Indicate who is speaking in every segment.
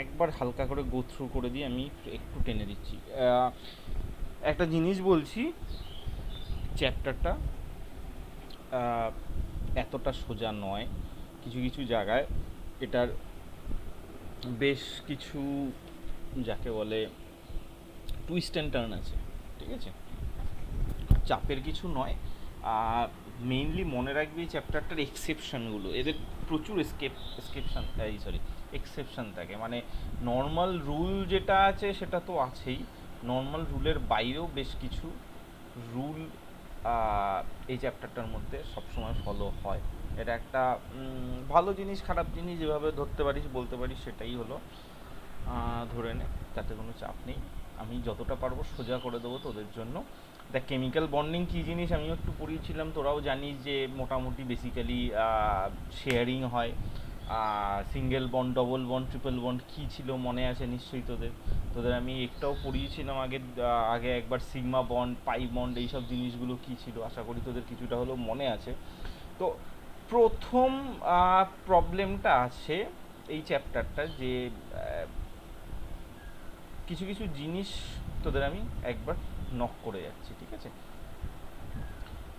Speaker 1: একবার হালকা করে গো থ্রু করে দিয়ে আমি একটু টেনে দিচ্ছি। একটা জিনিস বলছি, চ্যাপ্টারটা এতটা সোজা নয়। কিছু কিছু জায়গায় এটার বেশ কিছু, যাকে বলে, টুইস্ট অ্যান্ড টার্ন আছে, ঠিক আছে? চাপের কিছু নয়। মেইনলি মনে রাখবি এই চ্যাপ্টারটার এক্সেপশানগুলো, এদের প্রচুর এক্সেপশান থাকে। মানে নর্মাল রুল যেটা আছে সেটা তো আছেই, নর্মাল রুলের বাইরেও বেশ কিছু রুল এই চ্যাপ্টারটার মধ্যে সবসময় ফলো হয়। এটা একটা ভালো জিনিস খারাপ জিনিস যেভাবে ধরতে পারিস বলতে পারিস, সেটাই হলো। ধরে নে, তাতে কোনো চাপ নেই। আমি যতটা পারবো সোজা করে দেবো তোদের জন্য। দেখ, কেমিক্যাল বন্ডিং কী জিনিস আমিও একটু পড়িয়েছিলাম, তোরাও জানিস যে মোটামুটি বেসিক্যালি শেয়ারিং হয়। Single bond, double bond, triple bond কী ছিল মনে আছে নিশ্চয়ই তোদের। তোদের আমি একটাও পড়িয়েছিলাম আগে আগে একবার, সিগমা বন্ড, পাই বন্ড, এইসব জিনিসগুলো কী ছিল আশা করি তোদের কিছুটা হলেও মনে আছে। তো প্রথম প্রবলেমটা আছে এই চ্যাপ্টারটা, যে কিছু কিছু জিনিস তোদের আমি একবার নক করে যাচ্ছি, ঠিক আছে?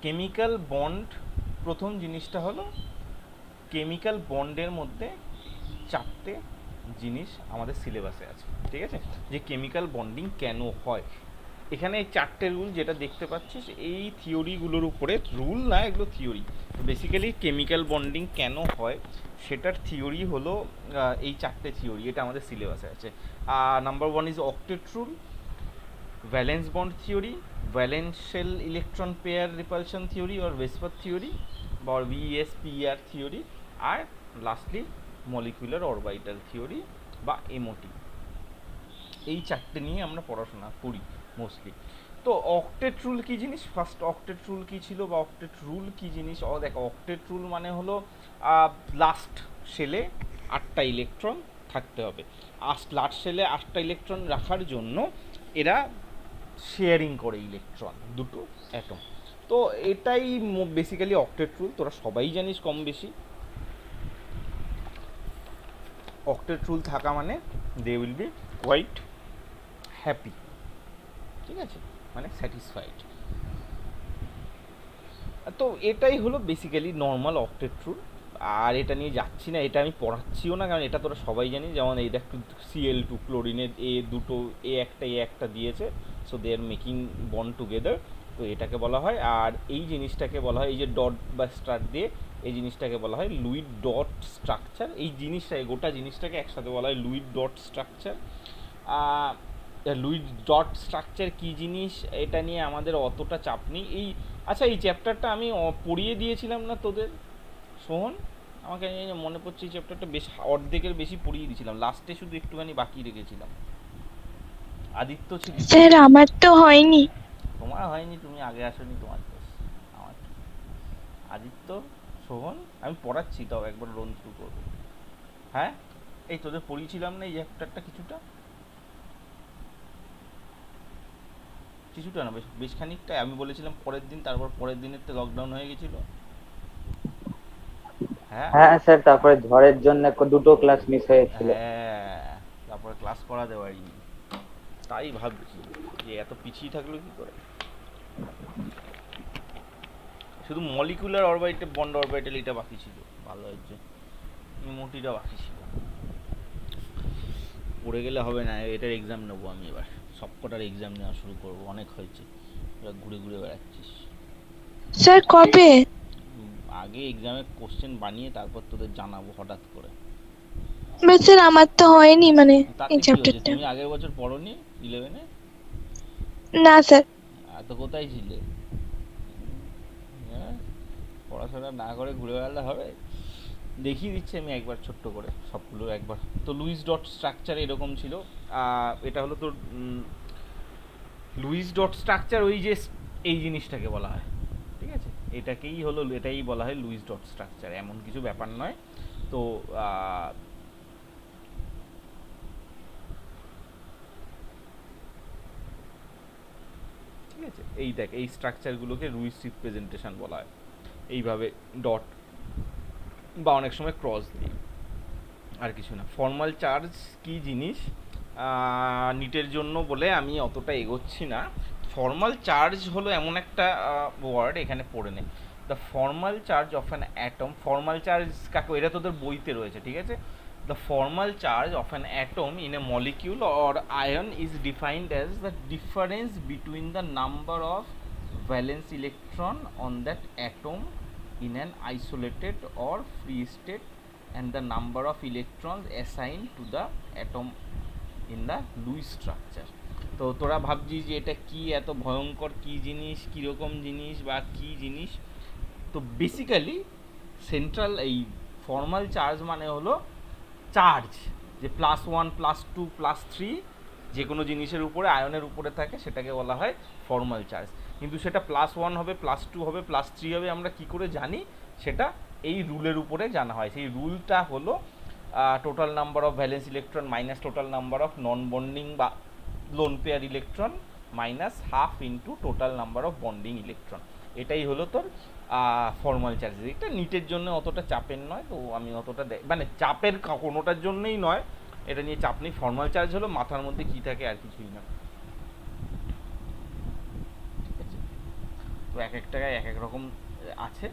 Speaker 1: কেমিক্যাল বন্ড, প্রথম জিনিসটা হলো কেমিক্যাল বন্ডের মধ্যে চারটে জিনিস আমাদের সিলেবাসে আছে, ঠিক আছে? যে কেমিক্যাল বন্ডিং কেন হয়, এখানে এই চারটে রুল যেটা দেখতে পাচ্ছিস, এই থিওরিগুলোর উপরে, রুল না এগুলো থিওরি, বেসিক্যালি কেমিক্যাল বন্ডিং কেন হয় সেটার থিওরি হলো এই চারটে থিওরি, এটা আমাদের সিলেবাসে আছে। Number one is octet rule, valence bond theory, valence shell electron pair repulsion theory or VSEPR theory বা ভিএসপিআর থিওরি, আর লাস্টলি মলিকুলার অরবিটাল থিওরি বা এমওটি। এই চারটে নিয়ে আমরা পড়াশোনা করি মোস্টলি। তো অক্টেট রুল কী জিনিস, ফার্স্ট অক্টেট রুল কী ছিল বা অক্টেট রুল কী জিনিস? দেখ, অক্টেট রুল মানে হলো লাস্ট শেলে 8টা ইলেকট্রন থাকতে হবে। লাস্ট শেলে 8টা ইলেকট্রন রাখার জন্য এরা শেয়ারিং করে ইলেকট্রন, দুটো অ্যাটম। তো এটাই বেসিক্যালি অক্টেট রুল, তোরা সবাই জানিস কম বেশি। অক্টেট রুল থাকা মানে they will be quite happy, ঠিক আছে, মানে স্যাটিসফাইড। তো এটাই হলো বেসিক্যালি নর্মাল অক্টেট রুল। আর এটা নিয়ে যাচ্ছি না, এটা আমি পড়াচ্ছিও না, কারণ এটা তোরা সবাই জানিস। যেমন এই দেখ, Cl2 ক্লোরিনের দুটো এ একটা দিয়েছে, so they are making bond together, তো এটাকে বলা হয়। আর এই জিনিসটাকে বলা হয়, এই যে ডট বা স্টার দিয়ে, এই জিনিসটাকে বলা হয় লুইড ডট স্ট্রাকচার। এই জিনিসটাকে, গোটা জিনিসটাকে একসাথে বলা হয় লুইড ডট স্ট্রাকচার। লুইড ডট স্ট্রাকচার কী জিনিস এটা নিয়ে আমাদের অতটা চাপ নেই। আচ্ছা, এই চ্যাপ্টারটা আমি পড়িয়ে দিয়েছিলাম না তোদের, সোহন? আমাকে মনে পড়ছে এই চ্যাপ্টারটা বেশ অর্ধেকের বেশি পড়িয়ে দিয়েছিলাম, লাস্টে শুধু একটুখানি বাকি রেখেছিলাম। আদিত্য ছিল?
Speaker 2: স্যার আমার তো হয়নি।
Speaker 1: তোমার হয়নি, তুমি আগে আসোনি, তোমার দোষ। আমার আদিত্য, সোহন, আমি পড়াচ্ছি, তাও একবার রন থ্রু করবো। হ্যাঁ, এই তোদের পড়িয়েছিলাম না এই চ্যাপ্টারটা কিছুটা, কিছুটা না, বেশ বেশ খানিকটা। আমি বলেছিলাম পরের দিন, তারপর পরের দিনের তো লকডাউন হয়ে গেছিলো। হ্যাঁ,
Speaker 3: হ্যাঁ স্যার, তারপরে ঝড়ের জন্য দুটো ক্লাস মিস হয়েছিল।
Speaker 1: হ্যাঁ, তারপরে ক্লাস করাতে পারিনি। তাই ভাবছি যে এত পিছিয়ে থাকলো কি করে। শুধু মলিকুলার অরবিটাল, বন্ড অরবিটাল এটা বাকি ছিল, ভালো হয়েছে। মোটিটা বাকি ছিল, পড়ে গেলে হবে না। এটার এক্সাম নেবো আমি এবার, সবকটার এক্সাম নেওয়া শুরু করবো, অনেক হয়েছে, এবার ঘুরে ঘুরে বেড়াচ্ছিস।
Speaker 2: স্যার কবে?
Speaker 1: আগে এক্সামের কোশ্চেন বানিয়ে তারপর তোদের জানাবো হঠাৎ করে।
Speaker 2: বাট স্যার আমার তো হয়নি, মানে
Speaker 1: তাতে
Speaker 2: এই
Speaker 1: কি হয়েছে,
Speaker 2: চ্যাপ্টারটা।
Speaker 1: তুমি আগের বছর পড়োনি 11-এ?
Speaker 2: না স্যার।
Speaker 1: তো কোথায় ছিলে? হ্যাঁ, পড়াশোনা না করে ঘুরে বেড়ালে হবে? দেখিয়ে দিচ্ছি আমি একবার ছোট্ট করে সবগুলো একবার। তো লুইস ডট স্ট্রাকচার এরকম ছিল। এটা হলো তোর লুইস ডট স্ট্রাকচার, ওই যে এই জিনিসটাকে বলা হয়, ঠিক আছে? এটাই বলা হয় লুইস ডট স্ট্রাকচার, এমন কিছু ব্যাপার নয়। তো ঠিক আছে, এই দেখ, এই স্ট্রাকচারগুলোকে লুইস রিপ্রেজেন্টেশন বলা হয়, এইভাবে ডট বা অনেক সময় ক্রস দিয়ে। আর কিছু না। ফর্মাল চার্জ কি জিনিস নিটের জন্য বলে আমি অতটা এগোচ্ছি না। ফর্মাল চার্জ হলো এমন একটা ওয়ার্ড, এখানে পড়ে নে। The formal charge of an atom, formal charge কাকে, এটা তোদের বইতে রয়েছে, ঠিক আছে। The formal charge of an atom in a molecule or ion is defined as the difference between the number of valence electron on that atom in an isolated or free state and the number of electrons assigned to the atom in the Lewis structure. তো তোরা ভাবছিস যে এটা কি এত ভয়ঙ্কর, কি জিনিস, কীরকম জিনিস বা কি জিনিস। তো বেসিক্যালি সেন্ট্রাল এই ফর্মাল চার্জ মানে হলো চার্জ, যে +1 +2 +3 যে কোনো জিনিসের উপরে, আয়নের উপরে থাকে, সেটাকে বলা হয় ফর্মাল চার্জ। কিন্তু সেটা +1 হবে, +2 হবে, +3 হবে, আমরা কি করে জানি? সেটা এই রুলের উপরে জানা হয়। সেই রুলটা হলো total number of valence electron minus total number of non bonding বা lone pair electron minus half into total number of bonding electron. এটাই হলো তোর ফর্মাল চার্জ। এটা নিটের জন্য অতটা চাপের নয়, তো আমি অতটা মানে চাপের কোনোটার জন্যই নয়, এটা নিয়ে চাপ নেই। ফর্মাল চার্জ হলো মাথার মধ্যে কী থাকে আর কিছুই না, ঠিক আছে। তো এক এক টাকায় এক এক রকম আছে।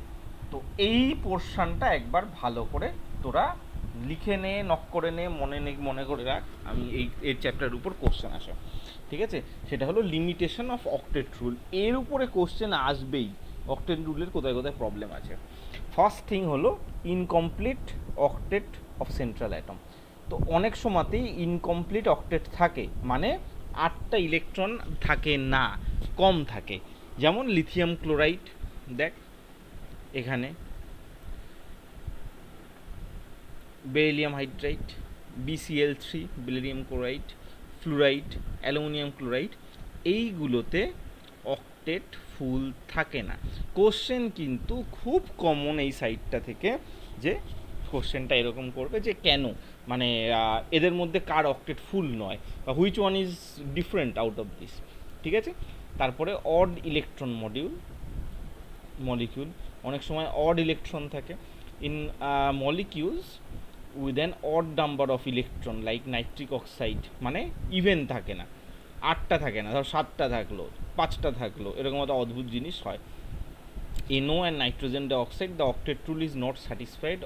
Speaker 1: তো এই পোর্শনটা একবার ভালো করে তোরা লিখে নে, নক করে নে, মনে করে রাখ। আমি এই চ্যাপ্টারের উপর কোশ্চেন আসে, ঠিক আছে। সেটা হলো লিমিটেশন অফ অক্টেট রুল। এর উপরে কোশ্চেন আসবেই, অক্টেট রুলের কোথায় কোথায় প্রবলেম আছে। ফার্স্ট থিং হলো incomplete octet of central atom. তো অনেক সময়তেই ইনকমপ্লিট অক্টেট থাকে, মানে 8টা ইলেকট্রন থাকে না, কম থাকে। যেমন লিথিয়াম ক্লোরাইড, দেখ এখানে beryllium hydride, BCl3, beryllium chloride, fluoride, aluminium chloride, এইগুলোতে অক্টেট ফুল থাকে না। কোশ্চেন কিন্তু খুব কমন এই সাইডটা থেকে, যে কোশ্চেনটা এরকম করবে যে কেন, মানে এদের মধ্যে কার অক্টেট ফুল নয়, বা which one is different out of this, ঠিক আছে। তারপরে অড ইলেকট্রন মলিকিউল, অনেক সময় অড ইলেকট্রন থাকে in molecules with an odd number of electron, like nitric oxide, মানে ইভেন থাকে না, 8টা থাকে না, ধর 7টা থাকলো, 5টা থাকলো, এরকম একটা অদ্ভুত জিনিস হয়। NO and nitrogen dioxide, the octet rule is not satisfied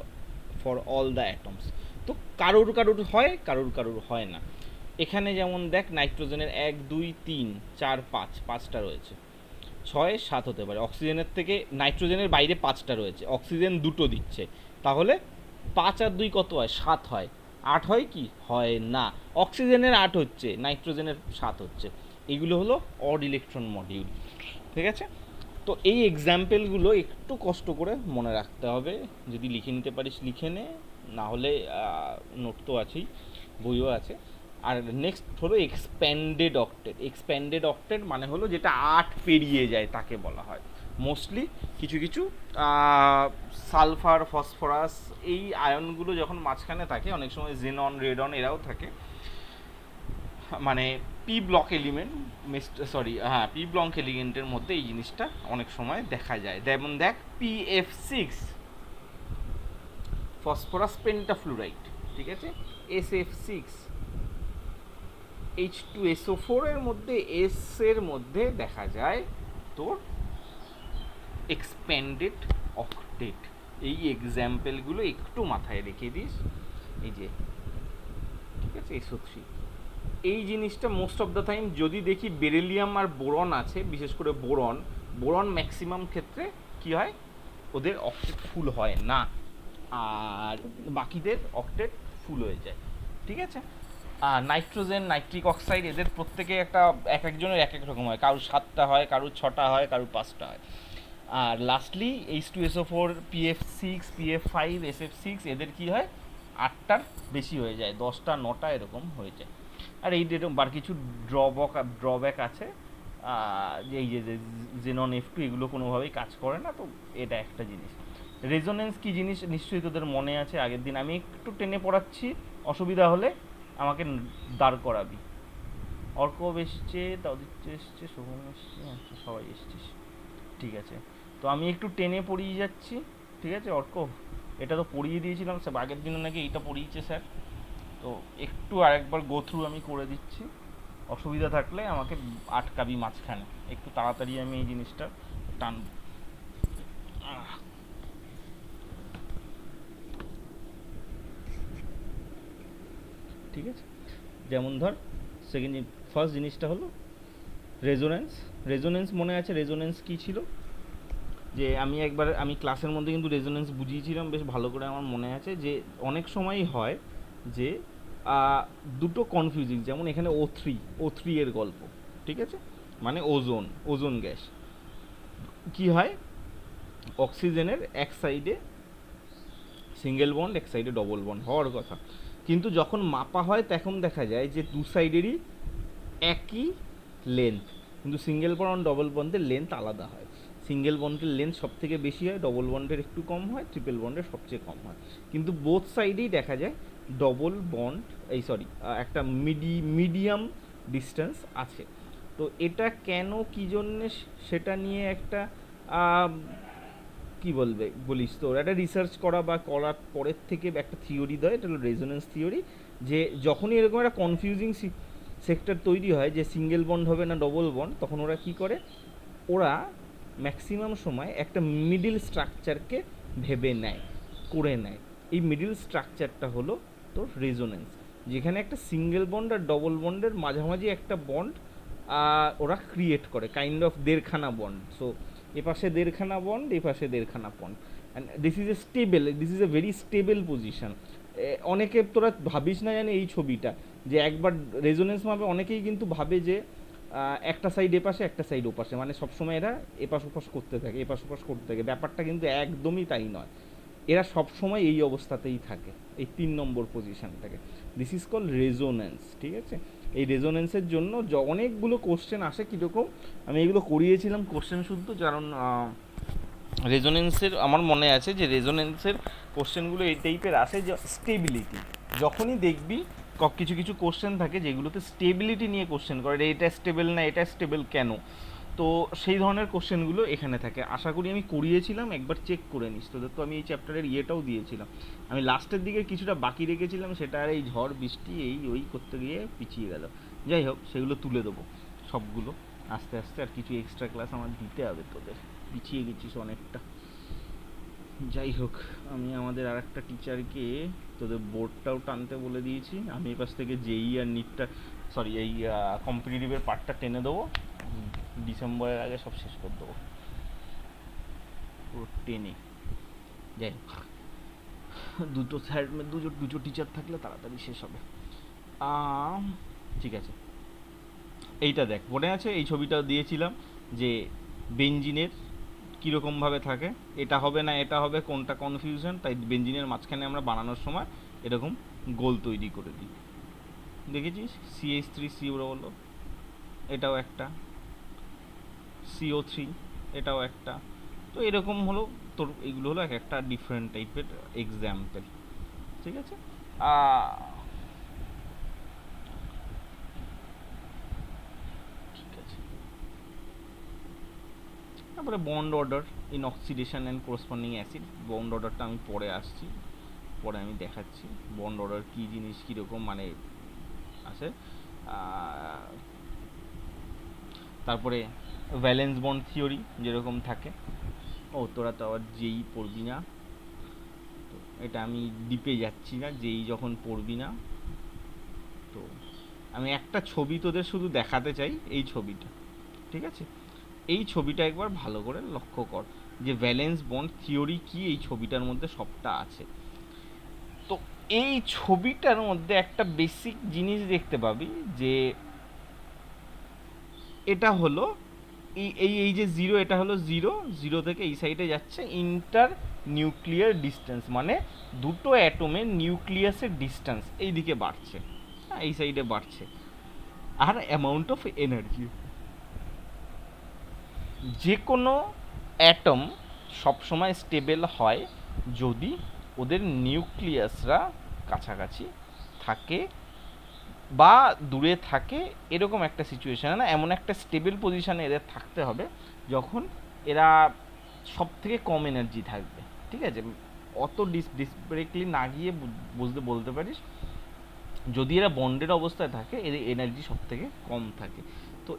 Speaker 1: for all the atoms. তো কারোর হয়, কারোর হয় না। এখানে যেমন দেখ নাইট্রোজেনের 1 2 3 4 5 5টা রয়েছে, 6 7 হতে পারে। অক্সিজেনের থেকে নাইট্রোজেনের বাইরে 5টা রয়েছে, অক্সিজেন 2টো দিচ্ছে, তাহলে 5 আর 2 কত হয়? 7 হয়। 8 হয় কি? হয় না। অক্সিজেনের 8 হচ্ছে, নাইট্রোজেনের 7 হচ্ছে। এগুলো হলো অড ইলেকট্রন মডিউল, ঠিক আছে। তো এই এক্সাম্পলগুলো একটু কষ্ট করে মনে রাখতে হবে, যদি লিখে নিতে পারিস লিখে নে, না হলে নোট তো আছেই, বইও আছে। আর নেক্সট হলো এক্সপ্যান্ডেড অক্টেট মানে হলো যেটা 8 পেরিয়ে যায় তাকে বলা হয়। মোস্টলি কিছু সালফার, ফসফরাস, এই আয়নগুলো যখন মাঝখানে থাকে, অনেক সময় জেনন, রেডন এরাও থাকে, মানে P block element, P block এলিমেন্টের মধ্যে এই জিনিসটা অনেক সময় দেখা যায়। যেমন দেখ PF6 ফসফরাস পেন্টাফ্লুরাইড, ঠিক আছে। SF6 H2SO4 এর মধ্যে S এর মধ্যে দেখা যায় তোর এক্সপ্যান্ডেড অক্টেট। এই এক্সাম্পলগুলো একটু মাথায় রেখে দিস, এই যে, ঠিক আছে। SO3 এই জিনিসটা মোস্ট অফ দ্য টাইম যদি দেখি বেরিলিয়াম আর বোরন আছে, বিশেষ করে বোরন ম্যাক্সিমাম ক্ষেত্রে কি হয়, ওদের অক্টেট ফুল হয় না, আর বাকিদের অক্টেট ফুল হয়ে যায়, ঠিক আছে। আর নাইট্রোজেন, নাইট্রিক অক্সাইড, এদের প্রত্যেকে এক একজনের এক এক রকম হয়, কারোর 7টা হয়, কারোর 6টা হয়, কারোর 5টা হয়। আর lastly H2SO4, PF6, PF5, SF6, এদের কি হয়, 8টার বেশি হয়ে যায়, 10টা 9টা এরকম হয়ে যায়। আর এই এরকম বার কিছু ড্রব্যাক আছে, যে এই যে জেনন F2 এগুলো কোনোভাবেই কাজ করে না, তো এটা একটা জিনিস। রেজোনেন্স কি জিনিস নিশ্চয়ই তোদের মনে আছে, আগের দিন আমি একটু টেনে পড়াচ্ছি, অসুবিধা হলে আমাকে দাঁড় করাবি। অর্ক এসছে, তাওদিত্য এসছে, শোভন এসছে, আচ্ছা সবাই এসছিস, ঠিক আছে। তো আমি একটু টেনে পড়িয়ে যাচ্ছি, ঠিক আছে। অর্ক এটা তো পড়িয়ে দিয়েছিলাম স্যার, আগের দিনে নাকি এইটা পড়িয়েছে স্যার, তো একটু আরেকবার গো থ্রু আমি করে দিচ্ছি, অসুবিধা থাকলে আমাকে আটকাবি মাঝখানে, একটু তাড়াতাড়ি আমি এই জিনিসটা টান। ঠিক আছে, যেমন ধর সেকেন্ড ফার্স্ট জিনিসটা হলো রেজোনেন্স। রেজোনেন্স মনে আছে রেজোনেন্স কী ছিল, যে আমি ক্লাসের মধ্যে কিন্তু রেজোনেন্স বুঝিয়েছিলাম বেশ ভালো করে, আমার মনে আছে যে অনেক সময়ই হয় যে দুটো কনফিউজিং, যেমন এখানে ও থ্রি এর গল্প, ঠিক আছে, মানে ওজোন গ্যাস কি হয়, অক্সিজেনের এক সাইডে সিঙ্গেল বন্ড এক সাইডে ডবল বন্ড হওয়ার কথা, কিন্তু যখন মাপা হয় তখন দেখা যায় যে দু সাইডেরই একই লেন্থ, কিন্তু সিঙ্গেল বন্ড ডবল বন্ডের লেন্থ আলাদা হয়। সিঙ্গেল বন্ডের লেন্থ সব থেকে বেশি হয়, ডবল বন্ডের একটু কম হয়, ট্রিপল বন্ডের সবচেয়ে কম হয়, কিন্তু বোথ সাইডেই দেখা যায় ডবল বন্ড একটা মিডিয়াম ডিস্টেন্স আছে। তো এটা কেন কী জন্যে সেটা নিয়ে একটা কি বলিস তো একটা রিসার্চ করা বা করার পরের থেকে একটা থিওরি দেয়, এটা হলো রেজোনেন্স থিওরি, যে যখনই এরকম একটা কনফিউজিং সেক্টর তৈরি হয় যে সিঙ্গেল বন্ড হবে না ডবল বন্ড, তখন ওরা কি করে, ওরা ম্যাক্সিমাম সময় একটা মিডিল স্ট্রাকচারকে ভেবে নেয়, করে নেয়। এই মিডিল স্ট্রাকচারটা হলো তোর রেজোনেন্স, যেখানে একটা সিঙ্গেল বন্ড আর ডবল বন্ডের মাঝামাঝি একটা বন্ড ওরা ক্রিয়েট করে, কাইন্ড অফ দেড়খানা বন্ড। সো এপাশে দেড়খানা বন্ড, এপাশে দেড়খানা bond, and this is a very stable position. অনেকে তোরা ভাবিস না জানি এই ছবিটা, যে একবার রেজোনেন্স মাপে অনেকেই কিন্তু ভাবে যে একটা সাইড এপাশে একটা সাইড ওপাশে, মানে সবসময় এরা এপাশ ওপাশ করতে থাকে, এপাশ ওপাশ করতে থাকে, ব্যাপারটা কিন্তু একদমই তাই নয়, এরা সবসময় এই অবস্থাতেই থাকে, এই 3 নম্বর পজিশানটাকে, দিস ইজ কল রেজোনেন্স। ঠিক আছে, এই রেজোনেন্সের জন্য অনেকগুলো কোশ্চেন আসে, কীরকম আমি এগুলো করিয়েছিলাম কোশ্চেন শুদ্ধ, কারণ রেজোনেন্সের আমার মনে আছে যে রেজোনেন্সের কোশ্চেনগুলো এই টাইপের আসে, যে স্টেবিলিটি, যখনই দেখবি কিছু কিছু কোশ্চেন থাকে যেগুলোতে স্টেবিলিটি নিয়ে কোশ্চেন করে, এটা স্টেবল না এটা স্টেবল কেন, তো সেই ধরনের কোশ্চেনগুলো এখানে থাকে। আশা করি আমি করিয়েছিলাম, একবার চেক করে নিস তোদের, তো আমি এই চ্যাপ্টারের ইয়েটাও দিয়েছিলাম, আমি লাস্টের দিকে কিছুটা বাকি রেখেছিলাম, সেটা আর এই ঝড় বৃষ্টি এই ওই করতে গিয়ে পিছিয়ে গেল। যাই হোক, সেগুলো তুলে দেবো সবগুলো আস্তে আস্তে, আর কিছু এক্সট্রা ক্লাস আমার দিতে হবে তোদের, পিছিয়ে গেছিস অনেকটা। যাই হোক, আমি আমাদের আর একটা টিচারকে তোদের বোর্ডটাও টানতে বলে দিয়েছি, আমি এপাশ থেকে যেই আর নিটটা এই কম্পিটিটিভের পার্টটা টেনে দেবো, ডিসেম্বরের আগে সব শেষ করে দেবো পুরো টেনে। যাই হোক, দুটো টিচার থাকলে তাড়াতাড়ি শেষ হবে। ঠিক আছে, এইটা দেখ, মনে আছে এই ছবিটা দিয়েছিলাম যে বেঞ্জিনের কীরকমভাবে থাকে, এটা হবে না এটা হবে, কোনটা কনফিউশন, তাই বেঞ্জিনের মাঝখানে আমরা বানানোর সময় এরকম গোল তৈরি করে দিই, দেখেছিস, CH3CO হলো, এটাও একটা CO3, এটাও একটা, তো এরকম হলো তোর, এইগুলো হলো এক একটা ডিফারেন্ট টাইপের এক্সাম্পল। ঠিক আছে, ঠিক আছে, তারপরে bond order in oxidation and corresponding acid, bond অর্ডারটা আমি পরে আসছি, পরে আমি দেখাচ্ছি বন্ড অর্ডার কী জিনিস, কীরকম মানে আছে। তারপরে ভ্যালেন্স বন্ড থিওরি যেরকম থাকে, তোরা তো আবার যেই পড়বি না, তো এটা আমি ডিপে যাচ্ছি না, যেই যখন পড়বি না, তো আমি একটা ছবি তোদের শুধু দেখাতে চাই, এই ছবিটা, ঠিক আছে, এই ছবিটা একবার ভালো করে লক্ষ্য কর, যে ভ্যালেন্স বন্ড থিওরি কি এই ছবিটার মধ্যে সবটা আছে। তো এই ছবিটার মধ্যে একটা বেসিক জিনিস দেখতে পাবি, যে এটা হলো এই যে জিরো, এটা হলো জিরো থেকে এই সাইডে যাচ্ছে ইন্টার নিউক্লিয়ার ডিস্টেন্স, মানে দুটো অ্যাটমের নিউক্লিয়াসের ডিস্টেন্স এই দিকে বাড়ছে, এই সাইডে বাড়ছে, আর অ্যামাউন্ট অফ এনার্জি। যে কোনো অ্যাটম সবসময় স্টেবল হয় যদি ওদের নিউক্লিয়াসরা কাছাকাছি থাকে বা দূরে থাকে, এরকম একটা সিচুয়েশানে না, এমন একটা স্টেবল পজিশানে এদের থাকতে হবে যখন এরা সব থেকে কম এনার্জি থাকবে। ঠিক আছে, অত ডিসপারেটলি না গিয়ে বলতে পারিস যদি এরা বন্ডের অবস্থায় থাকে এদের এনার্জি সব থেকে কম থাকে। তো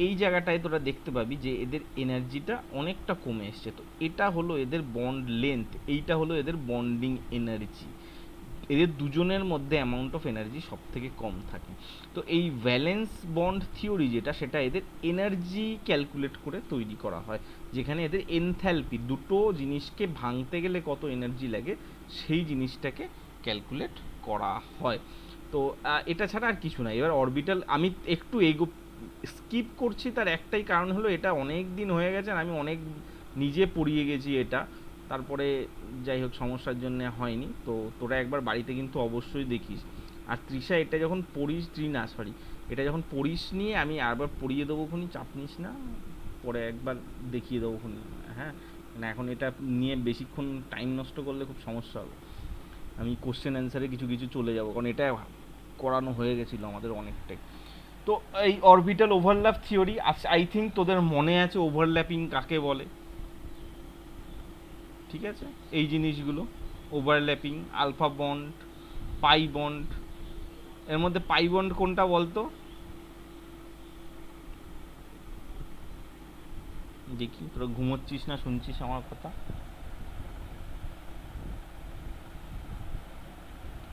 Speaker 1: এই জায়গাটায় তোরা দেখতে পাবি যে এদের এনার্জিটা অনেকটা কমে এসছে। তো এটা হলো এদের বন্ড লেন্থ, এইটা হলো এদের বন্ডিং এনার্জি। এদের দুজনের মধ্যে অ্যামাউন্ট অফ এনার্জি সব থেকে কম থাকে। তো এই ভ্যালেন্স বন্ড থিওরি যেটা, সেটা এদের এনার্জি ক্যালকুলেট করে তৈরি করা হয়, যেখানে এদের এনথ্যালপি, দুটো জিনিসকে ভাঙতে গেলে কত এনার্জি লাগে সেই জিনিসটাকে ক্যালকুলেট করা হয়। তো এটা ছাড়া আর কিছু না। এবার অরবিটাল আমি একটু স্কিপ করছি, তার একটাই কারণ হলো এটা অনেক দিন হয়ে গেছে আর আমি অনেক নিজে পড়িয়ে গেছি এটা, তারপরে যাই হোক সমস্যার জন্য হয়নি। তো তোরা একবার বাড়িতে কিন্তু অবশ্যই দেখিস। আর তৃষা এটা যখন পড়িস, এটা যখন পড়িস নিয়ে আমি আরবার পড়িয়ে দেবো খুনি, চাপ নিস না, পরে একবার দেখিয়ে দেবো খুনি। হ্যাঁ, মানে এখন এটা নিয়ে বেশিক্ষণ টাইম নষ্ট করলে খুব সমস্যা হবে। আমি কোশ্চেন অ্যান্সারে কিছু কিছু চলে যাবো, কারণ এটা করানো হয়ে গেছিলো আমাদের অনেকটাই। তো এই orbital overlap theory, I think তোদের মনে আছে ওভারল্যাপিং কাকে বলে, ঠিক আছে? এই জিনিসগুলো overlapping, alpha bond, pi bond. এর মধ্যে পাই বন্ড কোনটা বলতো দেখি? তোরা ঘুমোচ্ছিস না শুনছিস আমার কথা?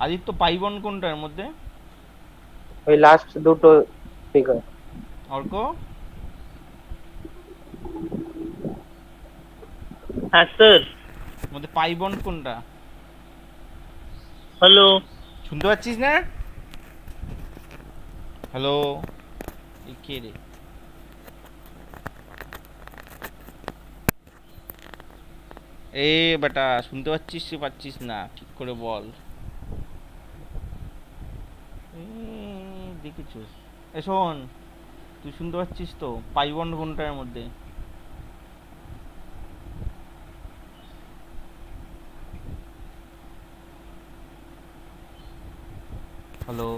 Speaker 1: আদিত্য, পাই বন্ড কোনটা এর মধ্যে?
Speaker 3: ওই লাস্ট দুটো ফিগার।
Speaker 1: অর্ক?
Speaker 4: হ্যাঁ স্যার।
Speaker 1: এর মধ্যে পাই বন্ড কোনটা?
Speaker 4: হ্যালো,
Speaker 1: শুনতে পাচ্ছিস না? হ্যালো, এই কে রে? এ বেটা, শুনতে পাচ্ছিস কি পাচ্ছিস না ঠিক করে বল। দেখেছো? এ শোন, তুই শুনতে পাচ্ছিস তো? পাই বন্ড কোনটার মধ্যে? হ্যালো,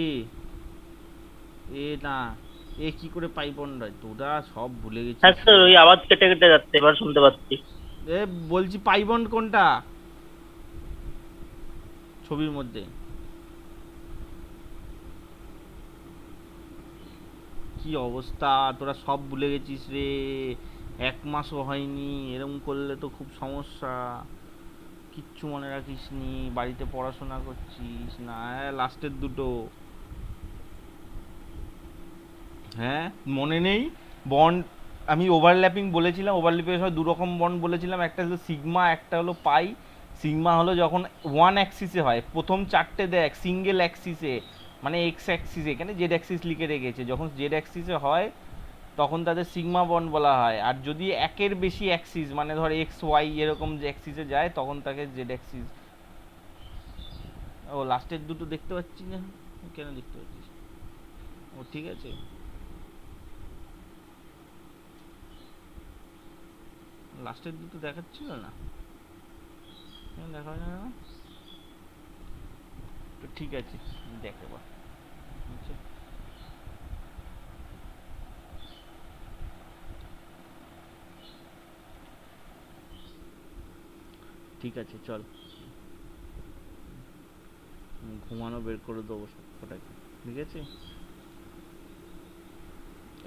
Speaker 1: এ এ না, এ কি করে পাই বন্ড হয়? তোরা সব ভুলে
Speaker 4: হ্যাঁ
Speaker 1: গেছিস।
Speaker 4: স্যার, ওই আওয়াজ কেটে কেটে যাচ্ছে, এবার শুনতে পাচ্ছি।
Speaker 1: এ বলছি পাই বন্ড কোনটা ছবির মধ্যে? কি অবস্থা, তোরা সব ভুলে গেছিস রে। এক মাসও হয়নি, এরকম করলে তো খুব সমস্যা। কিচ্ছু মনে রাখিস নি, বাড়িতে পড়াশোনা করছিস না। লাস্টের দুটো, হ্যাঁ মনে নেই? বন্ড আমি ওভারল্যাপিং বলেছিলাম, ওভারল্যাপিং হয় দু রকম বন্ড বলেছিলাম, একটা হলো সিগমা, একটা হলো পাই। সিগমা হলো যখন ওয়ান অ্যাক্সিসে হয়, প্রথম চারটে দেখ সিঙ্গেল অ্যাক্সিসে, মানে এক্স অ্যাক্সিসে, এখানে জেড অ্যাক্সিস লিখে রেখেছে, যখন জেড অ্যাক্সিসে হয় তখন তাদের সিগমা বন্ড বলা হয়। আর যদি একের বেশি অ্যাক্সিস, মানে ধর এক্স ওয়াই এরকম যে অ্যাক্সিসে যায়, তখন তাকে জেড অ্যাক্সিস। ও লাস্টের দুটো দেখতে পাচ্ছি না, কেন দেখতে পাচ্ছিস? ও ঠিক আছে, লাস্টের দুটো দেখাচ্ছিল না, কেন দেখা হয় না কেন? তো ঠিক আছে, দেখে বা। আচ্ছা, ঠিক আছে চল, ঘুমানো বের করে দেবো সব কটাকে, ঠিক আছে?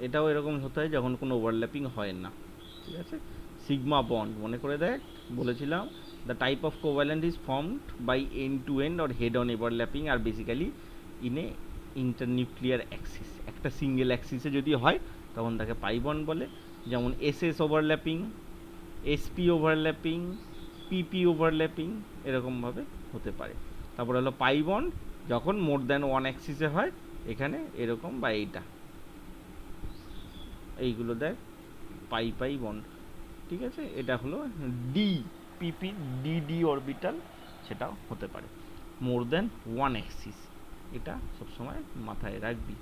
Speaker 1: এটাও এরকম হতে হয় যখন কোনো ওভারল্যাপিং হয় না, ঠিক আছে? সিগমা বন্ড মনে করে দেখ, বলেছিলাম the type of covalent is formed by end to end or head on overlapping আর basically in a internuclear axis. একটা সিঙ্গেল অ্যাক্সিসে যদি হয় তখন তাকে পাই বন্ড বলে, যেমন SS overlapping, SP overlapping, PP overlapping, এরকমভাবে হতে পারে। তারপর হলো পাই বন্ড যখন মোর দ্যান ওয়ান অ্যাক্সিসে হয়, এখানে এরকম বা এইটা, এইগুলো দেখ পাই পাই বন্ড, ঠিক আছে? এটা হলো ডি পিপি, ডি অরবিটাল, সেটাও হতে পারে মোর দ্যান ওয়ান অ্যাক্সিস। এটা সবসময় মাথায় রাখবি,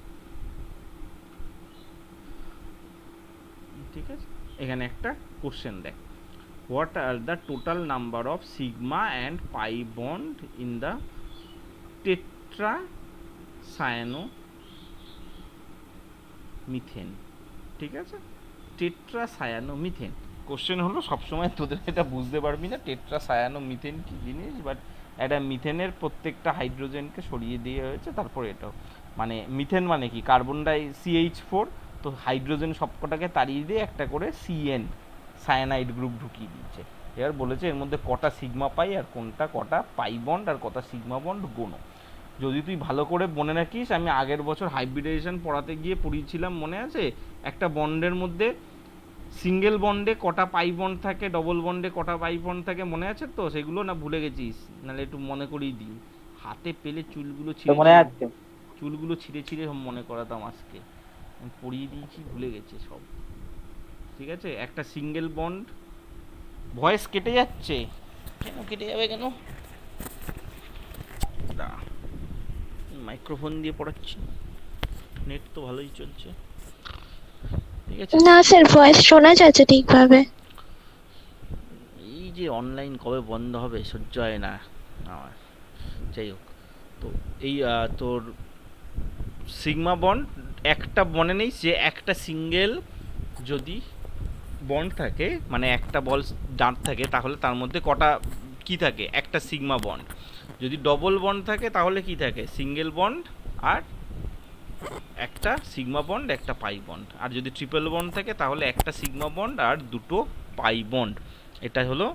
Speaker 1: ঠিক আছে? এখানে একটা কোশ্চেন দেখ, what are the total number of sigma and pi bond in the tetra cyano methane, ঠিক আছে? Tetra cyano methane. কোশ্চেন হলো সবসময় তোদের এটা বুঝতে পারবি না টেট্রা সায়ানো মিথেন কি জিনিস, বাট একটা মিথেনের প্রত্যেকটা হাইড্রোজেনকে সরিয়ে দিয়ে হয়েছে, তারপর এটাও মানে মিথেন মানে কি কার্বন ডাই CH4, তো হাইড্রোজেন সবকটাকে তাড়িয়ে দিয়ে একটা করে CN সায়ানাইড গ্রুপ ঢুকিয়ে দিয়েছে। এবার বলেছে এর মধ্যে কটা সিগমা পাই আর কোনটা কটা পাই বন্ড আর কটা সিগমা বন্ড গোনো। যদি তুই ভালো করে মনে রাখিস, আমি আগের বছর হাইব্রিডাইজেশন পড়াতে গিয়ে পড়িয়েছিলাম, মনে আছে? একটা বন্ডের মধ্যে সিঙ্গেল বন্ডে কটা পাই বন্ড থাকে, ডবল বন্ডে কটা পাই বন্ড থাকে, মনে আছে তো? সেগুলো না ভুলে গেছিস? নাহলে একটু মনে করিয়ে দিই। হাতে পেলে চুলগুলো
Speaker 3: তো
Speaker 1: ছিঁড়ে
Speaker 3: মনে
Speaker 1: ছিঁড়ে-
Speaker 3: আছে?
Speaker 1: চুলগুলো ছিঁড়ে ছিঁড়ে সব মনে করাতাম আজকে। আমি পড়িয়ে দিয়েছি, ভুলে গেছে সব। ঠিক আছে, একটা সিঙ্গেল বন্ড। ভয়েস কেটে যাচ্ছে কেন? কেটে যাবে কেন? মাইক্রোফোন দিয়ে পড়াচ্ছি, নেট তো ভালোই চলছে, ঠিক আছে?
Speaker 2: না স্যার, ভয়েস শোনা যাচ্ছে ঠিকভাবে।
Speaker 1: এই যে অনলাইন কবে বন্ধ হবে সহ্য হয় না আমার। যাই হোক, তো এই তোর সিগমা বন্ড একটা মনে নেই যে একটা সিঙ্গেল যদি বন্ড থাকে, মানে একটা বল দাঁত থাকে, তাহলে তার মধ্যে কটা কি থাকে? একটা সিগমা বন্ড। যদি ডবল বন্ড থাকে তাহলে কি থাকে? সিঙ্গেল বন্ড আর একটা সিগমা বন্ড, একটা পাই বন্ড। আর যদি ট্রিপল বন্ড থাকে তাহলে একটা সিগমা বন্ড আর দুটো পাই বন্ড। এটা হলো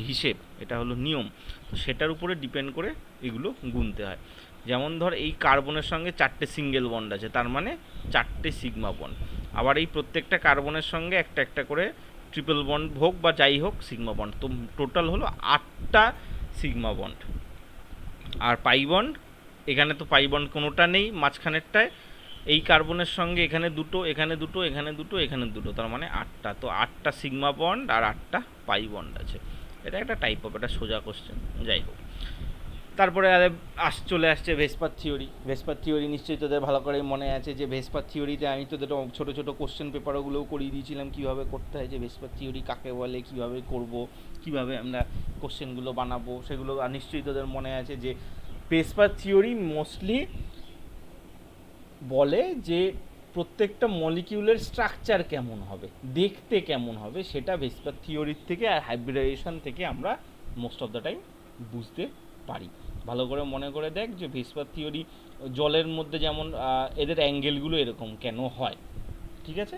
Speaker 1: হিসেব, এটা হলো নিয়ম। তো সেটার উপরে ডিপেন্ড করে এগুলো গুনতে হয়। যেমন ধর এই কার্বনের সঙ্গে 4টে সিঙ্গেল বন্ড আছে, তার মানে 4টে সিগমা বন্ড। আবার এই প্রত্যেকটা কার্বনের সঙ্গে একটা একটা করে ট্রিপল বন্ড হোক বা যাই হোক সিগমা বন্ড, তো টোটাল হলো 8টা সিগমা বন্ড। আর পাই বন্ড, এখানে তো পাই বন্ড কোনোটা নেই মাঝখানেরটায়। এই কার্বনের সঙ্গে এখানে দুটো, এখানে দুটো, এখানে দুটো, এখানে দুটো, তার মানে 8টা। তো 8টা সিগমা বন্ড আর 8টা পাই বন্ড আছে। এটা একটা টাইপ অফ, একটা সোজা কোশ্চেন। যাই হোক, তারপরে চলে আসছে ভেসপার থিওরি। ভেসপার থিওরি নিশ্চয়ই তোদের ভালো করে মনে আছে, যে ভেসপার থিওরিতে আমি তোদের ছোটো ছোটো কোশ্চেন পেপারগুলোও করিয়ে দিয়েছিলাম কীভাবে করতে হয়, যে ভেসপার থিওরি কাকে বলে, কীভাবে করব, কীভাবে আমরা কোশ্চেনগুলো বানাবো, সেগুলো নিশ্চয়ই তোদের মনে আছে। যে ভেসপার থিওরি মোস্টলি বলে যে প্রত্যেকটা মলিকিউলের স্ট্রাকচার কেমন হবে, দেখতে কেমন হবে, সেটা ভেসপার থিওরির থেকে আর হাইব্রিডাইজেশন থেকে আমরা মোস্ট অফ দ্য টাইম বুঝতে পারি। ভালো করে মনে করে দেখ যে ভেসপার থিওরি জলের মধ্যে যেমন এদের অ্যাঙ্গেলগুলো এরকম কেন হয়, ঠিক আছে?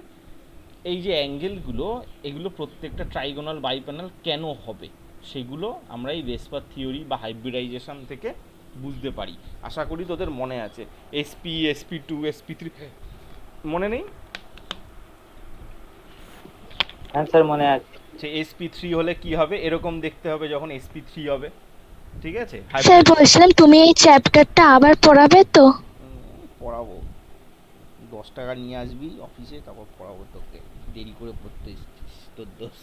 Speaker 1: এই যে অ্যাঙ্গেলগুলো, এগুলো প্রত্যেকটা ট্রাইগোনাল বাইপ্যানেল কেন হবে, সেগুলো আমরা এই ভেসপার থিওরি বা হাইব্রিডাইজেশন থেকে বুঝতে পারি। আশা করি তোদের মনে আছে। SP2, SP3 মনে নেই?
Speaker 3: হ্যাঁ স্যার মনে আছে।
Speaker 1: সে SP3 হলে কি হবে, এরকম দেখতে হবে যখন SP3 হবে, ঠিক আছে?
Speaker 2: স্যার বলছিলাম, তুমি এই চ্যাপ্টারটা আবার পড়াবে তো?
Speaker 1: পড়াবো, 10 টাকা নিয়ে আসবি অফিসে, তারপর পড়াবো তোকে। দেরি করে পড়তে এসেছিস, তোর দোষ।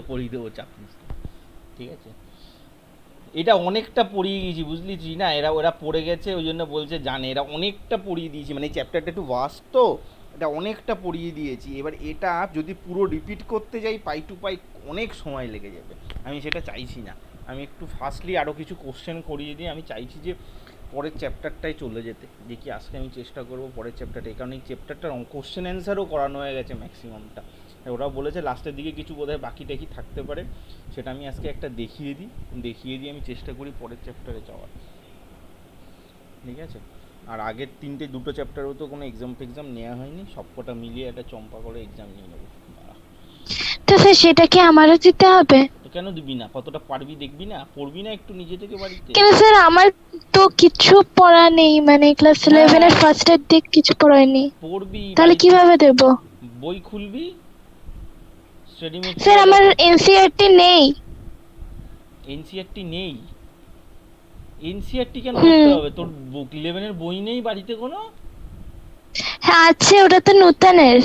Speaker 1: পড়িয়ে দেবো, চাপ নিস না, ঠিক আছে? এটা অনেকটা পড়িয়ে গেছি, বুঝলি না? ওরা পড়ে গেছে, ওই জন্য বলছে জানে। এরা অনেকটা পড়িয়ে দিয়েছি, মানে এই চ্যাপ্টারটা একটু ভাস্ট তো, এটা অনেকটা পড়িয়ে দিয়েছি। এবার এটা যদি পুরো রিপিট করতে যাই পাই টু পাই অনেক সময় লেগে যাবে, আমি সেটা চাইছি না। আমি একটু ফার্স্টলি আরও কিছু কোশ্চেন করিয়ে দিয়ে আমি চাইছি যে পরের চ্যাপ্টারটায় চলে যেতে। দেখি আজকে আমি চেষ্টা করবো পরের চ্যাপ্টারটা, কারণ এই চ্যাপ্টারটার কোশ্চেন অ্যান্সারও করানো হয়ে গেছে ম্যাক্সিমামটা। ওরা বলেছে লাস্টের দিকে কিছু বোধহয় বাকি টাকি থাকতে পারে, সেটা আমি আজকে একটা দেখিয়ে দিই আমি চেষ্টা করি পরের চ্যাপ্টারে যাওয়ার, ঠিক আছে? আর আগের দুটো চ্যাপ্টারও তো কোনো এক্সাম নেওয়া হয়নি, সবকটা মিলিয়ে একটা চম্পা করে এক্সাম নিয়ে নেবো।
Speaker 2: তো স্যার সেটা কি আমারও দিতে হবে?
Speaker 1: তো কেন দিবি না? কতটা পারবি দেখবি না? পড়বি না একটু নিজে থেকে বাড়িতে?
Speaker 2: কেন স্যার, আমার তো কিছু পড়া নেই, মানে ক্লাস 11 এর ফার্স্টের দিক কিছু পড়ায়নি।
Speaker 1: পড়বি,
Speaker 2: তাহলে কিভাবে দেব?
Speaker 1: বই খুলবি, স্টাডি
Speaker 2: স্যার
Speaker 1: মেটেরিয়াল।
Speaker 2: আমার এনসিইআরটি নেই।
Speaker 1: এনসিইআরটি নেই? এনসিইআরটি কেন করতে হবে? তোর বুক 11 এর বই নেই বাড়িতে কোনো?
Speaker 2: হ্যাঁ আছে, ওটা তো নূতনের।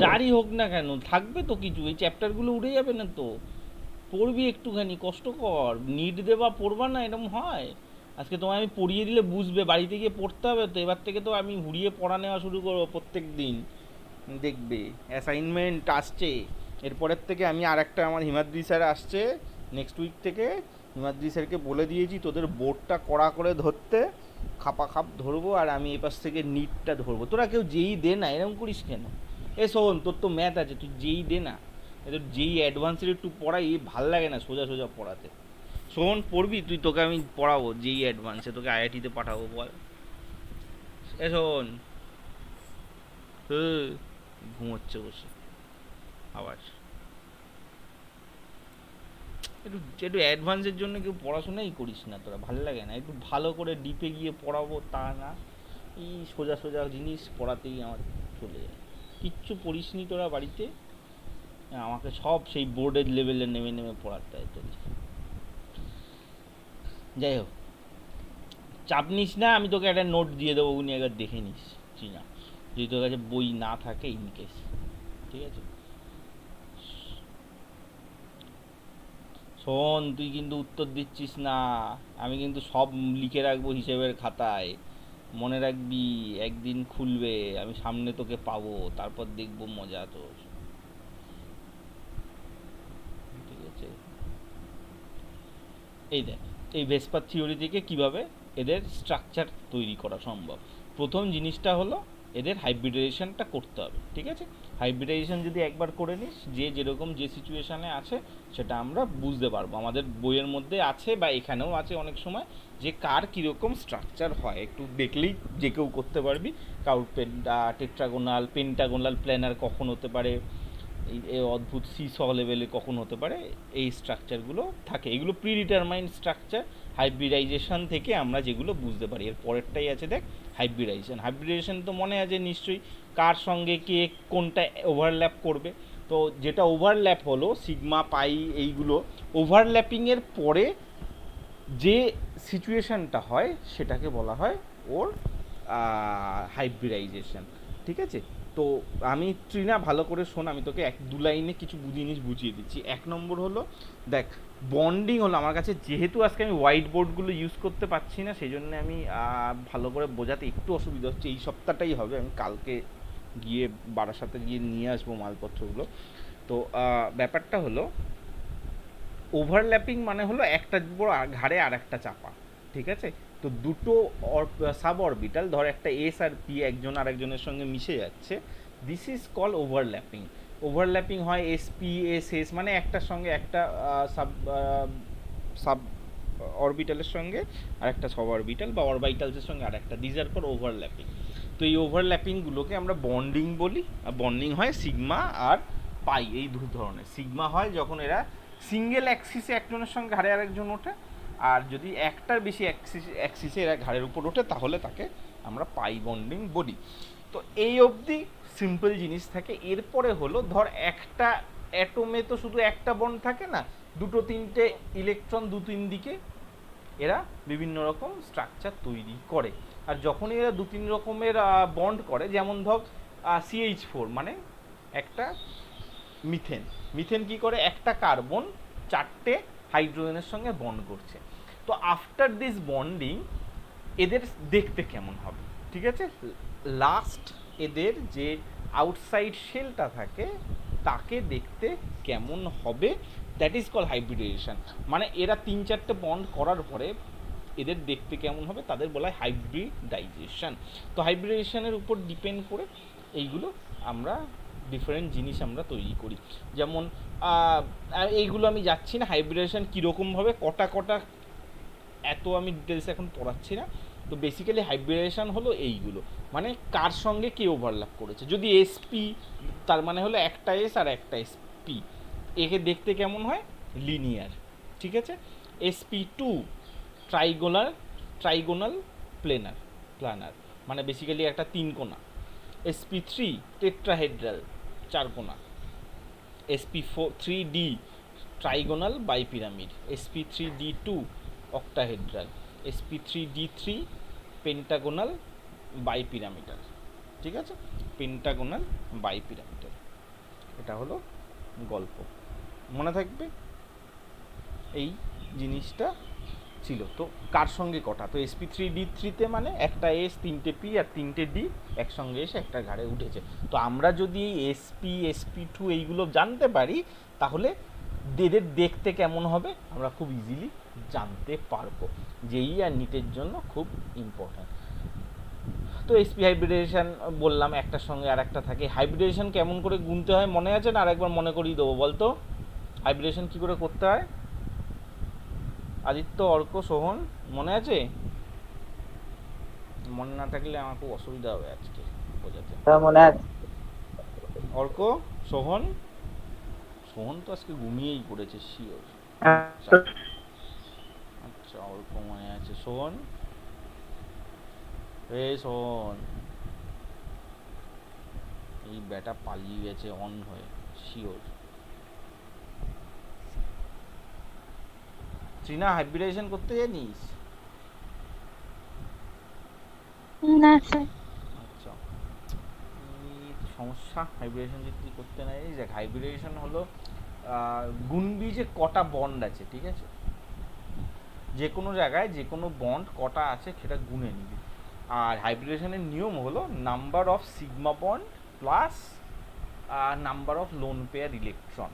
Speaker 1: যারই হোক না কেন, থাকবে তো কিছু, এই চ্যাপ্টারগুলো উড়ে যাবে না তো? পড়বি একটুখানি, কষ্ট কর, নিট দেবা পড়বা না, এরকম হয়? আজকে তোমায় আমি পড়িয়ে দিলে বুঝবে, বাড়িতে গিয়ে পড়তে হবে তো। এবার থেকে তো আমি হুড়িয়ে পড়া নেওয়া শুরু করবো প্রত্যেক দিন, দেখবে অ্যাসাইনমেন্ট আসছে। এরপরের থেকে আমি আর একটা, আমার হিমাদ্রি স্যার আসছে নেক্সট উইক থেকে, হিমাদ্রি স্যারকে বলে দিয়েছি তোদের বোর্ডটা কড়া করে ধরতে, খাপা খাপ ধরবো আর আমি এপাশ থেকে নিটটা ধরবো। তোরা কেউ যেই দে না, এরকম করিস কেন? এ শোন, তোর তো ম্যাথ আছে, তুই যেই দে না, এদের যেই অ্যাডভান্সের একটু পড়াই ভাল লাগে না সোজা সোজা পড়াতে। শোন, পড়বি তুই? তোকে আমি পড়াবো যেই অ্যাডভান্সে, তোকে আইআইটিতে পাঠাবো, বল। এ শোন, ঘুমোচ্ছে বসে আবার। একটু একটু অ্যাডভান্সের জন্য কেউ পড়াশোনাই করিস না তোরা, ভালো লাগে না। একটু ভালো করে ডিপে গিয়ে পড়াবো, তা না, এই সোজা সোজা জিনিস পড়াতেই আমার চলে যায়। কিচ্ছু পড়িসনি তোরা বাড়িতে, আমাকে সব সেই বোর্ডের লেভেলে নেমে নেমে পড়াতে হয় তোদের। যাই হোক, চাপ নিস না, আমি তোকে একটা নোট দিয়ে দেবো, উনি একবার দেখে নিস চিনা, যদি তোর কাছে বই না থাকে ইনকেস, ঠিক আছে? শোন, তুই কিন্তু উত্তর দিচ্ছিস না, আমি কিন্তু সব লিখে রাখবো হিসেবের খাতায়, মনে রাখবি। একদিন খুলবে, আমি সামনে তোকে পাবো, তারপর দেখবো মজা তোর, ঠিক আছে? এই দেখ, এই ভেসপার থিওরি থেকে কিভাবে এদের স্ট্রাকচার তৈরি করা সম্ভব। প্রথম জিনিসটা হলো এদের হাইব্রিডাইজেশনটা করতে হবে, ঠিক আছে? হাইব্রিডাইজেশন যদি একবার করে নিস, যে যেরকম যে সিচুয়েশানে আছে সেটা আমরা বুঝতে পারবো। আমাদের বইয়ের মধ্যে আছে বা এখানেও আছে অনেক সময়, যে কার কীরকম স্ট্রাকচার হয়, একটু দেখলেই যে কেউ করতে পারবি। কারোর টেট্রাগোনাল, পেন্টাগোনাল প্ল্যানার কখন হতে পারে, এই অদ্ভুত সিস লেভেলে কখন হতে পারে, এই স্ট্রাকচারগুলো থাকে। এগুলো প্রিডিটারমাইন্ড স্ট্রাকচার, হাইব্রিডাইজেশন থেকে আমরা যেগুলো বুঝতে পারি। এর পরেরটাই আছে দেখ, হাইব্রিডাইজেশন। হাইব্রিডাইজেশন তো মনে আছে নিশ্চয়ই, কার সঙ্গে কে কোনটা ওভারল্যাপ করবে। তো যেটা ওভারল্যাপ হলো সিগমা পাই, এইগুলো ওভারল্যাপিংয়ের পরে যে সিচুয়েশানটা হয় সেটাকে বলা হয় ওর হাইব্রিডাইজেশন, ঠিক আছে? তো আমি ট্রিনা ভালো করে শোন, আমি তোকে এক দু লাইনে কিছু জিনিস বুঝিয়ে দিচ্ছি। এক নম্বর হলো, দেখ, বন্ডিং হলো আমার কাছে, যেহেতু আজকে আমি হোয়াইট বোর্ডগুলো ইউজ করতে পারছি না, সেই জন্য আমি ভালো করে বোঝাতে একটু অসুবিধা হচ্ছে। এই সপ্তাহটাই হবে, আমি কালকে গিয়ে বারাসাতে গিয়ে নিয়ে আসবো মালপত্রগুলো। তো ব্যাপারটা হলো, ওভারল্যাপিং মানে হলো একটা ঘাড়ে আর একটা চাপা, ঠিক আছে? তো দুটো সাব অরবিটাল, ধর একটা এস আর পি একজন আরেকজনের সঙ্গে মিশে যাচ্ছে, this is call overlapping. Overlapping হয় এস পি এস এস, মানে একটার সঙ্গে একটা সাব অরবিটালের সঙ্গে আর একটা সব অরবিটাল বা অরবাইটালসের সঙ্গে আর একটা, দিজ আর কল ওভারল্যাপিং। তো এই ওভারল্যাপিংগুলোকে আমরা বন্ডিং বলি। আর বন্ডিং হয় সিগমা আর পাই, এই দু ধরনের। সিগমা হয় যখন এরা সিঙ্গেল অ্যাক্সিসে একজনের সঙ্গে ঘাড়ে আরেকজন ওঠে, আর যদি একটার বেশি অ্যাক্সিসে এরা ঘাড়ের উপর ওঠে তাহলে তাকে আমরা পাই বন্ডিং বলি। তো এই অবধি সিম্পল জিনিস থাকে। এরপরে হলো, ধর একটা অ্যাটোমে তো শুধু একটা বন্ড থাকে না, দুটো তিনটে ইলেকট্রন দু তিন দিকে এরা বিভিন্ন রকম স্ট্রাকচার তৈরি করে। আর যখনই এরা দু তিন রকমের বন্ড করে, যেমন ধর CH4 মানে একটা মিথেন, মিথেন কি করে, একটা কার্বন চারটে হাইড্রোজেনের সঙ্গে বন্ড করছে। তো আফটার দিস বন্ডিং এদের দেখতে কেমন হবে, ঠিক আছে? লাস্ট এদের যে আউটসাইড শেলটা থাকে তাকে দেখতে কেমন হবে, দ্যাট ইজ কল হাইব্রিডাইজেশন। মানে এরা তিন চারটে বন্ড করার পরে এদের দেখতে কেমন হবে তাদের বলা হয় হাইব্রিডাইজেশন। তো হাইব্রিডাইজেশনের উপর ডিপেন্ড করে এইগুলো আমরা ডিফারেন্ট জিনিস আমরা তৈরি করি। যেমন এইগুলো আমি যাচ্ছি না, হাইব্রিডাইজেশন কীরকমভাবে কটা এত আমি ডিটেলস এখন পড়াচ্ছি না। তো বেসিক্যালি হাইব্রিডাইজেশন হলো এইগুলো, মানে কার সঙ্গে কে ওভারল্যাপ করেছে। যদি এসপি, তার মানে হলো একটা এস আর একটা এসপি, একে দেখতে কেমন হয়, লিনিয়ার, ঠিক আছে? SP2 ট্রাইগোনাল প্ল্যানার, মানে বেসিক্যালি একটা তিন কোণা। SP3 টেট্রাহেড্রাল, চার কোণা। SP3D trigonal bipyramid, SP3D2 octahedral, SP3D3 pentagonal bipyramidal, ঠিক আছে? পেন্টাগোনাল বাইপিরামিডাল, এটা হলো গল্প, মনে থাকবে। এই জিনিসটা ছিল। তো কার সঙ্গে কটা, তো SP3D3-তে মানে একটা এস, তিনটে পি আর তিনটে ডি একসঙ্গে এসে একটা ঘাড়ে উঠেছে। তো আমরা যদি এই SP SP2 এইগুলো জানতে পারি, তাহলে এদের দেখতে কেমন হবে আমরা খুব ইজিলি জানতে পারবো। যেই আর নিটের জন্য খুব ইম্পর্ট্যান্ট। তো এসপি হাইব্রিডাইজেশন বললাম, একটার সঙ্গে আর একটা থাকে। হাইব্রিডাইজেশন কেমন করে গুনতে হয় মনে আছে না? আরেকবার মনে করিয়ে দেবো, বলতো হাইব্রিডাইজেশন কী করে করতে হয়? আদিত্য, অর্ক, সোহন, মনে আছে? মনে না থাকলে আমার খুব অসুবিধা হবে আজকে বোঝাতে।
Speaker 3: স্যার মনে আছে।
Speaker 1: অর্ক, সোহন, সোহন তো আজকে ঘুমিয়েই পড়েছে শিওর।
Speaker 3: হ্যাঁ,
Speaker 1: আচ্ছা, অর্ক মনে আছে। সোহন, রে সোহন, এই ব্যাটা পালিয়ে গেছে অন হয়ে শিওর। ট্রিনা, হাইব্রিডাইজেশন করতে জানিস?
Speaker 2: না স্যার।
Speaker 1: আচ্ছা, এই সমস্যা হাইব্রিডেশন যদি তুই করতে না জানিস। দেখ, হাইব্রিডেশন হলো গুনবি যে কটা বন্ড আছে, ঠিক আছে? যে কোনো জায়গায় যে কোনো বন্ড কটা আছে সেটা গুনে নিবি। আর হাইব্রিডেশনের নিয়ম হলো number of sigma bond plus number of loan pair electron.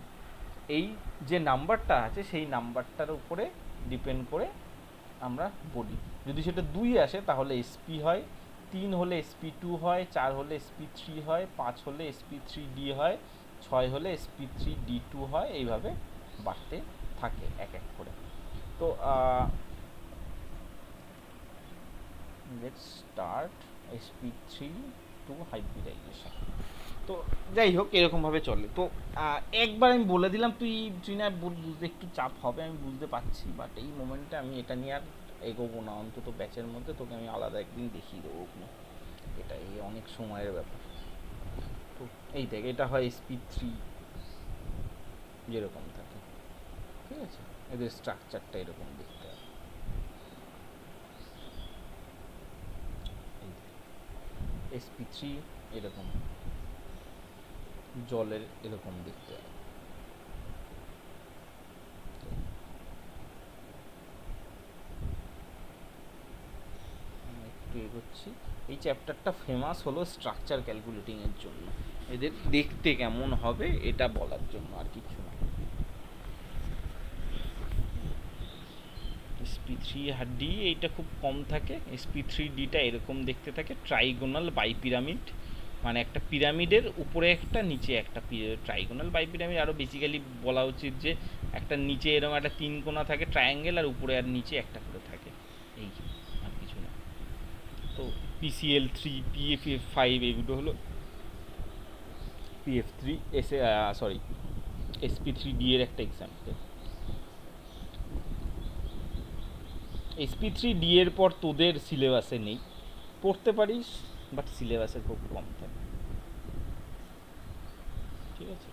Speaker 1: এই যে নাম্বারটা আছে সেই নাম্বারটার উপরে ডিপেন্ড করে আমরা বলি। যদি সেটা 2 আসে তাহলে এসপি হয়, 3 হলে SP2 হয়, 4 হলে SP3 হয়, 5 হলে SP3D হয়, 6 হলে SP3D2 হয়, এইভাবে বাড়তে থাকে এক এক করে। তো let's start SP3 two hybridization. তো যাই হোক, এরকমভাবে চলে। তো একবার আমি বলে দিলাম, তুই না বুঝতে একটু চাপ হবে আমি বুঝতে পারছি, বাট এই মোমেন্টে আমি এটা নিয়ে আর এগোবো না, অন্তত ব্যাচের মধ্যে তোকে আমি আলাদা একদিন দেখিয়ে দেবো। এটা এই অনেক সময়ের ব্যাপার। তো এই দেখ, এটা হয় SP3 যেরকম থাকে, ঠিক আছে? এদের স্ট্রাকচারটা এরকম দেখতে হয়। SP3 এরকম জলের এরকম দেখতে হয়। একটু এগোচ্ছি। এই চ্যাপ্টারটা ফেমাস হলো স্ট্রাকচার ক্যালকুলেটিং এর জন্য, এদের দেখতে কেমন হবে এটা বলার জন্য, আর কিছু না। SP3D এইটা খুব কম থাকে। SP3Dটা এরকম দেখতে থাকে, ট্রাইগোনাল বাইপিরামিড, মানে একটা পিরামিডের উপরে একটা নিচে একটা। ট্রাইগোনাল বাইপিরামিড আরও বেসিক্যালি বলা উচিত যে একটা নিচে এরকম একটা 3 কোণা থাকে ট্রায়াঙ্গেল, আর উপরে আর নিচে একটা করে থাকে, এই আর কিছু না। তো PCL3, PF5 এগুলো হলো PF3 সরি SP3D এর একটা এক্সাম্পল। SP3D এর পর তোদের সিলেবাসে নেই, পড়তে পারিস বাট সিলেবাসে খুব কম থাকে, ঠিক আছে?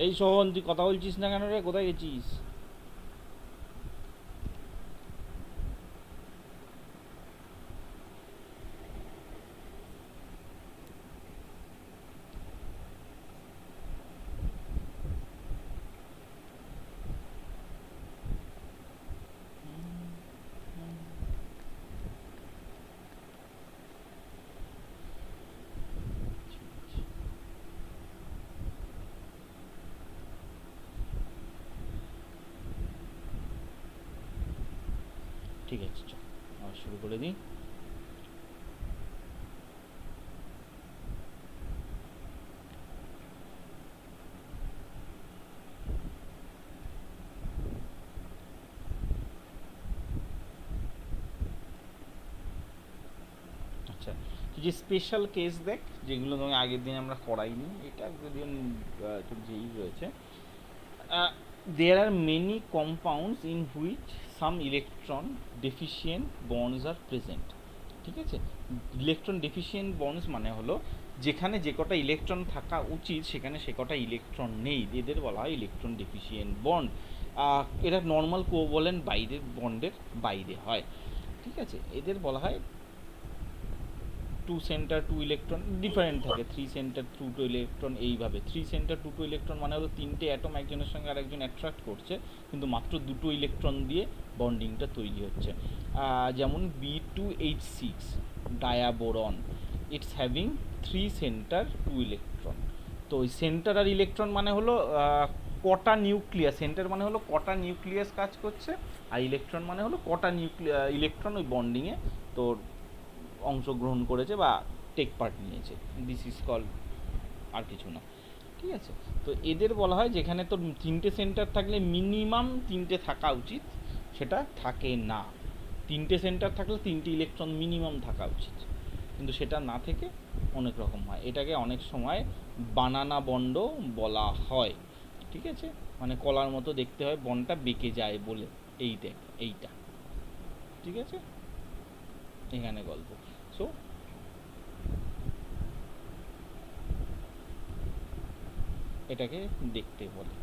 Speaker 1: এই সোহন, তুই কথা বলছিস না কেন রে? কোথায় গেছিস? ঠিক আছে, চল আবার শুরু করে দিই। আচ্ছা, যে স্পেশাল কেস দেখ যেগুলো তুমি আগের দিন আমরা করাইনি, এটা যদিও তোর যেই রয়েছে। There are many compounds in which some electron deficient bonds are present, ঠিক আছে? ইলেকট্রন ডেফিসিয়েন্ট বন্ডস মানে হলো যেখানে যে কটা ইলেকট্রন থাকা উচিত সেখানে সে কটা ইলেকট্রন নেই, এদের বলা হয় ইলেকট্রন ডেফিসিয়েন্ট বন্ড। এটা নর্মাল কোভ্যালেন্ট বাইরের বন্ডের বাইরে হয়, ঠিক আছে। এদের বলা হয় 2 সেন্টার 2 ইলেকট্রন, ডিফারেন্ট থাকে 3 সেন্টার 2 ইলেকট্রন, এইভাবে 3 সেন্টার 2 ইলেকট্রন মানে হলো 3টে অ্যাটম একজনের সঙ্গে আরেকজন অ্যাট্রাক্ট করছে, কিন্তু মাত্র 2 ইলেকট্রন দিয়ে বন্ডিংটা তৈরি হচ্ছে। যেমন B2H6 diborane, it's having 3 centre 2 electron. তো ওই সেন্টার আর ইলেকট্রন মানে হলো কটা নিউক্লিয়াস, সেন্টার মানে হলো কটা নিউক্লিয়াস কাজ করছে, আর ইলেকট্রন মানে হলো কটা ইলেকট্রন ওই বন্ডিংয়ে তোর অংশগ্রহণ করেছে বা টেক পার্ট নিয়েছে, দিস ইজ কল, আর কিছু না, ঠিক আছে। তো এদের বলা হয় যেখানে তোর 3টে সেন্টার থাকলে মিনিমাম 3টে থাকা উচিত, সেটা থাকে না। 3টে সেন্টার থাকলে 3টে ইলেকট্রন মিনিমাম থাকা উচিত, কিন্তু সেটা না থেকে অনেক রকম হয়। এটাকে অনেক সময় বানানা বন্ড বলা হয়, ঠিক আছে, মানে কলার মতো দেখতে হয়, বন্ডটা বেঁকে যায় বলে, এই দেখ এইটা, ঠিক আছে, এখানে গল্প। সো এটাকে দেখতে বলে।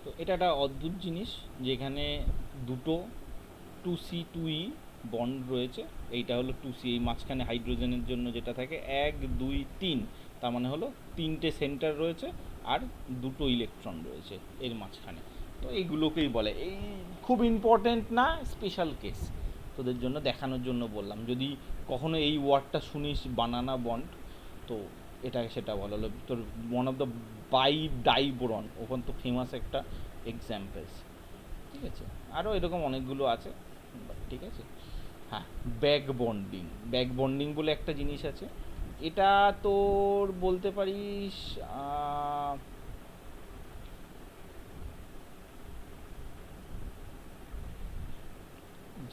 Speaker 1: তো এটা একটা অদ্ভুত জিনিস, যেখানে দুটো 2C2E বন্ড রয়েছে, এইটা হলো 2C, এই মাঝখানে হাইড্রোজেনের জন্য যেটা থাকে 1 2 3, তার মানে হলো 3টে সেন্টার রয়েছে আর 2 ইলেকট্রন রয়েছে এর মাঝখানে। তো এইগুলোকেই বলে, এই খুব ইম্পর্টেন্ট না, স্পেশাল কেস, তোদের জন্য দেখানোর জন্য বললাম। যদি কখনো এই ওয়ার্ডটা শুনিস বানানা বন্ড, তো এটা সেটা বলা হলো তোর ওয়ান অফ দ্য ডাইবোরন, ওখান তো ফেমাস একটা এক্সাম্পলস, ঠিক আছে। আরও এরকম অনেকগুলো আছে, ঠিক আছে। হ্যাঁ, ব্যাক বন্ডিং, ব্যাক বন্ডিং বলে একটা জিনিস আছে। এটা তোর বলতে পারিস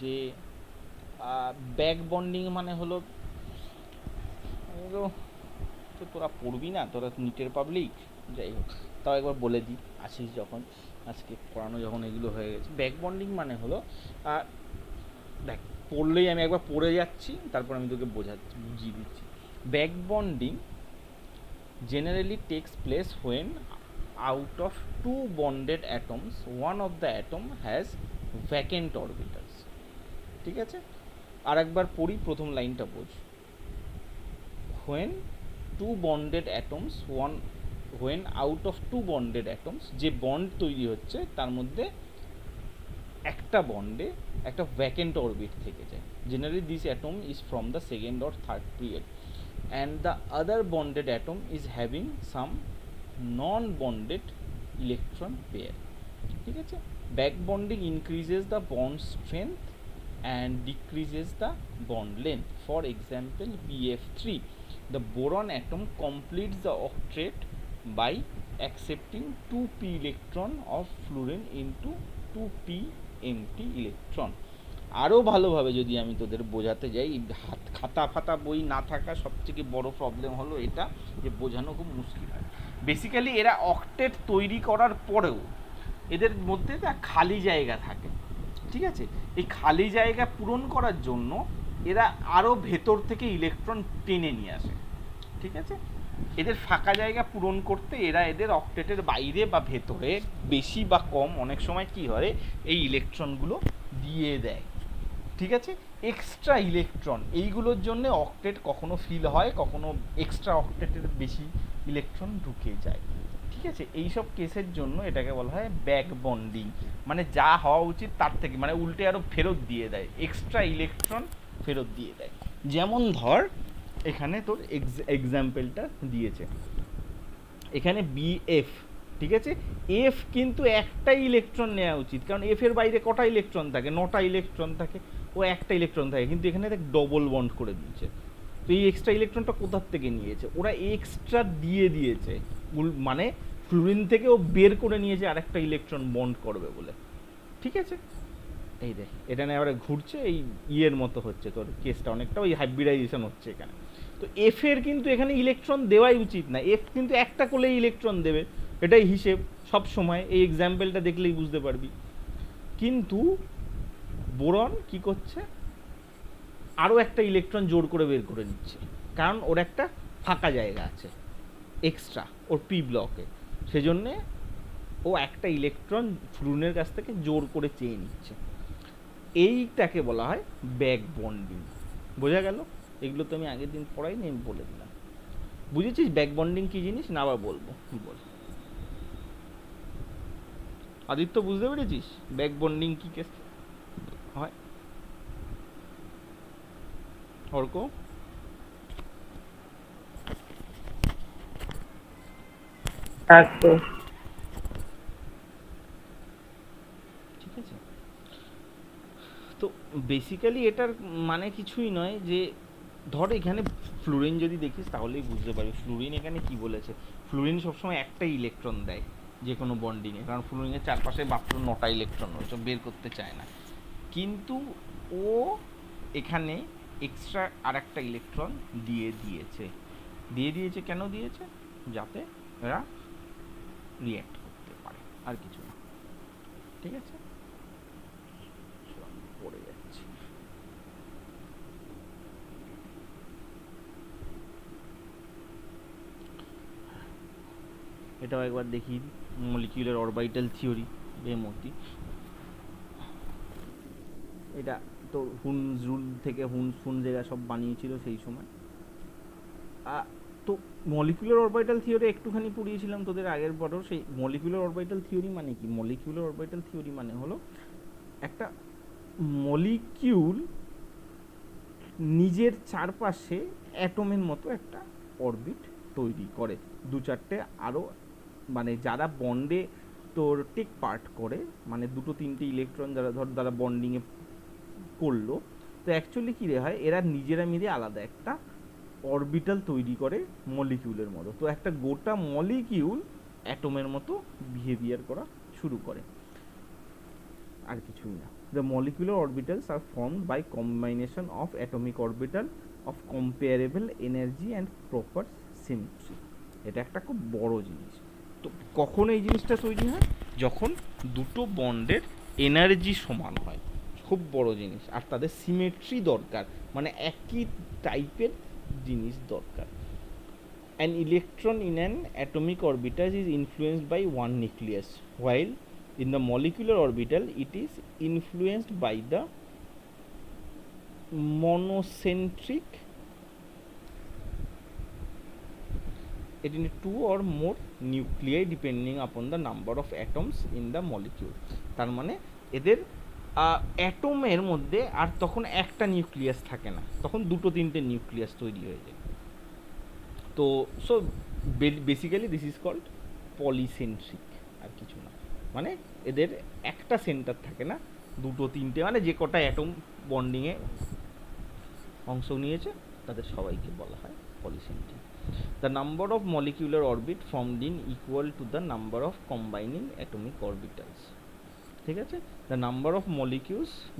Speaker 1: যে ব্যাক বন্ডিং মানে হলো, তো তোরা পড়বি না, তোরা নিটের পাবলিক, যাই হোক তাও একবার বলে দিই, আসিস যখন, আজকে পড়ানো যখন এগুলো হয়ে গেছে। ব্যাক বন্ডিং মানে হলো, দেখ পড়লেই আমি একবার পড়ে যাচ্ছি, তারপর আমি তোকে বুঝিয়ে দিচ্ছি। Back bonding generally takes place when out of 2 bonded atoms one of the atom has vacant orbitals, ঠিক আছে। আর একবার পড়ি, প্রথম লাইনটা বোঝ। when two bonded atoms when out of 2 bonded atoms, যে বন্ড তৈরি হচ্ছে তার মধ্যে একটা বন্ডে একটা ভ্যাকেন্ট অরবিট থেকে যায়, generally this atom is from the second or third period, and the other bonded atom is having some non-bonded electron pair, ঠিক আছে। back bonding increases the bond strength and decreases the bond length. For example, BF3, the boron atom completes the octet by accepting 2p electron of fluorine into 2p empty electron. আরও ভালোভাবে যদি আমি তোদের বোঝাতে যাই, খাতা ফাতা বই না থাকা সবথেকে বড় প্রবলেম হলো এটা, যে বোঝানো খুব মুশকিল হয়। বেসিক্যালি এরা অক্টেট তৈরি করার পরেও এদের মধ্যে একটা খালি জায়গা থাকে, ঠিক আছে। এই খালি জায়গা পূরণ করার জন্য এরা আরও ভেতর থেকে ইলেকট্রন টেনে নিয়ে আসে, ঠিক আছে। এদের ফাঁকা জায়গা পূরণ করতে এরা এদের অক্টেটের বাইরে বা ভেতরে বেশি বা কম অনেক সময় কী হয়, এই ইলেকট্রনগুলো দিয়ে দেয়, ঠিক আছে। এক্সট্রা ইলেকট্রন, এইগুলোর জন্য অক্টেট কখনো ফিল হয়, কখনো এক্সট্রা অক্টেটের বেশি ইলেকট্রন ঢুকে যায়, ঠিক আছে। এইসব কেসের জন্য এটাকে বলা হয় ব্যাক বন্ডিং, মানে যা হওয়া উচিত তার থেকে মানে উল্টে আরও ফেরত দিয়ে দেয়, এক্সট্রা ইলেকট্রন ফেরত দিয়ে দেয়। যেমন ধর এখানে তোর এক্সাম্পলটা দিয়েছে, এখানে বিএফ, ঠিক আছে। এফ কিন্তু একটাই ইলেকট্রন নেওয়া উচিত, কারণ এফ এর বাইরে কটা ইলেকট্রন থাকে, 9টা ইলেকট্রন থাকে, ও একটা ইলেকট্রন থাকে, কিন্তু এখানে দেখ ডবল বন্ড করে দিয়েছে। তো এই এক্সট্রা ইলেকট্রনটা কোথার থেকে নিয়েছে, ওরা এক্সট্রা দিয়ে দিয়েছে, মানে ফ্লুরিন থেকে ও বের করে নিয়েছে আরেকটা ইলেকট্রন বন্ড করবে বলে, ঠিক আছে। এই দেখ এটা নিয়ে আবার ঘুরছে, এই ইয়ের মতো হচ্ছে তোর কেসটা, অনেকটা ওই হাইব্রিডাইজেশন হচ্ছে এখানে। তো এফ এর কিন্তু এখানে ইলেকট্রন দেওয়াই উচিত না, এফ কিন্তু একটা করলেই ইলেকট্রন দেবে, এটাই হিসেব সব সময়, এই এক্সাম্পলটা দেখলেই বুঝতে পারবি। কিন্তু বোরন কি করছে, আরও একটা ইলেকট্রন জোর করে বের করে নিচ্ছে, কারণ ওর একটা ফাঁকা জায়গা আছে এক্সট্রা ওর পি ব্লকে, সেজন্যে ও একটা ইলেকট্রন ফ্লুরিনের কাছ থেকে জোর করে চেয়ে নিচ্ছে। এইটাকে বলা হয় ব্যাক বন্ডিং। বোঝা গেল? এগুলো তো আমি আগের দিন পড়াইনি, আমি বলে দিলাম। বুঝেছিস ব্যাক বন্ডিং কী জিনিস না আবার বলবো? বল আদিত্য, বুঝতে পেরেছিস ব্যাক বন্ডিং কী কেস হয়? অর্ক?
Speaker 4: হ্যাঁ স্যার।
Speaker 1: ঠিক আছে, তো বেসিক্যালি এটার মানে কিছুই নয় যে ধর এখানে ফ্লুরিন যদি দেখিস তাহলেই বুঝতে পারবি ফ্লুরিন এখানে কি বলেছে। ফ্লুরিন সবসময় একটাই ইলেকট্রন দেয় যে কোনো বন্ডিংয়ে, কারণ ফ্লুরিনের চারপাশে মাত্র 9টা ইলেকট্রন রয়েছে, বের করতে চায় না। কিন্তু ও এখানে এক্সট্রা আর একটা ইলেকট্রন দিয়েছে কেন দিয়েছে? যাতে এরা রিঅ্যাক্ট করতে পারে, আর কিছু না। ঠিক আছে, পড়ে যাচ্ছি। এটাও একবার দেখি, মলিকিউলার অরবিটাল থিওরি বেমতি। এটা তো হুনস রুল থেকে হুনসেরা সব বানিয়েছিল সেই সময়। তো মলিকিউলার অরবিটাল থিওরি একটুখানি পড়িয়েছিলাম তোদের আগের বছর। সেই মলিকিউলার অরবিটাল থিওরি মানে কি? মলিকিউলার অরবিটাল থিওরি মানে হলো একটা মলিকিউল নিজের চারপাশে অ্যাটমের মতো একটা অরবিট তৈরি করে, দু চারটে আরও, মানে যারা বন্ডে তোর টেক পার্ট করে, মানে দুটো তিনটে ইলেকট্রন যারা ধর যারা বন্ডিংয়ে করলো, তো অ্যাকচুয়ালি কী রে হয়, এরা নিজেরা মিলে আলাদা একটা অরবিটাল তৈরি করে মলিকিউলের মতো। তো একটা গোটা মলিকিউল অ্যাটমের মতো বিহেভিয়ার করা শুরু করে, আর কিছুই না। The molecular orbitals are formed by combination of atomic orbital of comparable energy and proper symmetry. এটা একটা খুব বড় জিনিস। তো কখন এই জিনিসটা তৈরি হয়? যখন দুটো বন্ডের এনার্জি সমান হয়, খুব বড় জিনিস, আর তাদের সিমেট্রি দরকার, মানে একই টাইপের জিনিস দরকার। An electron in an atomic orbital is influenced by one nucleus, while in the molecular orbital it is influenced by the monocentric, it in two or more nuclei depending upon the number of atoms in the molecule. তার মানে এদের অ্যাটমের মধ্যে আর তখন একটা nucleus থাকে না, তখন দুটো তিনটে নিউক্লিয়াস তৈরি হয়ে যায়। তো so basically this is called polycentric, আর কিছু না। মানে এদের একটা সেন্টার থাকে না, দুটো তিনটে, মানে যে কটা অ্যাটম বন্ডিংয়ে অংশ নিয়েছে তাদের সবাইকে বলা হয় polycentric. The number of molecular orbit formed in equal to the number of combining atomic orbitals. ঠিক আছে, the number of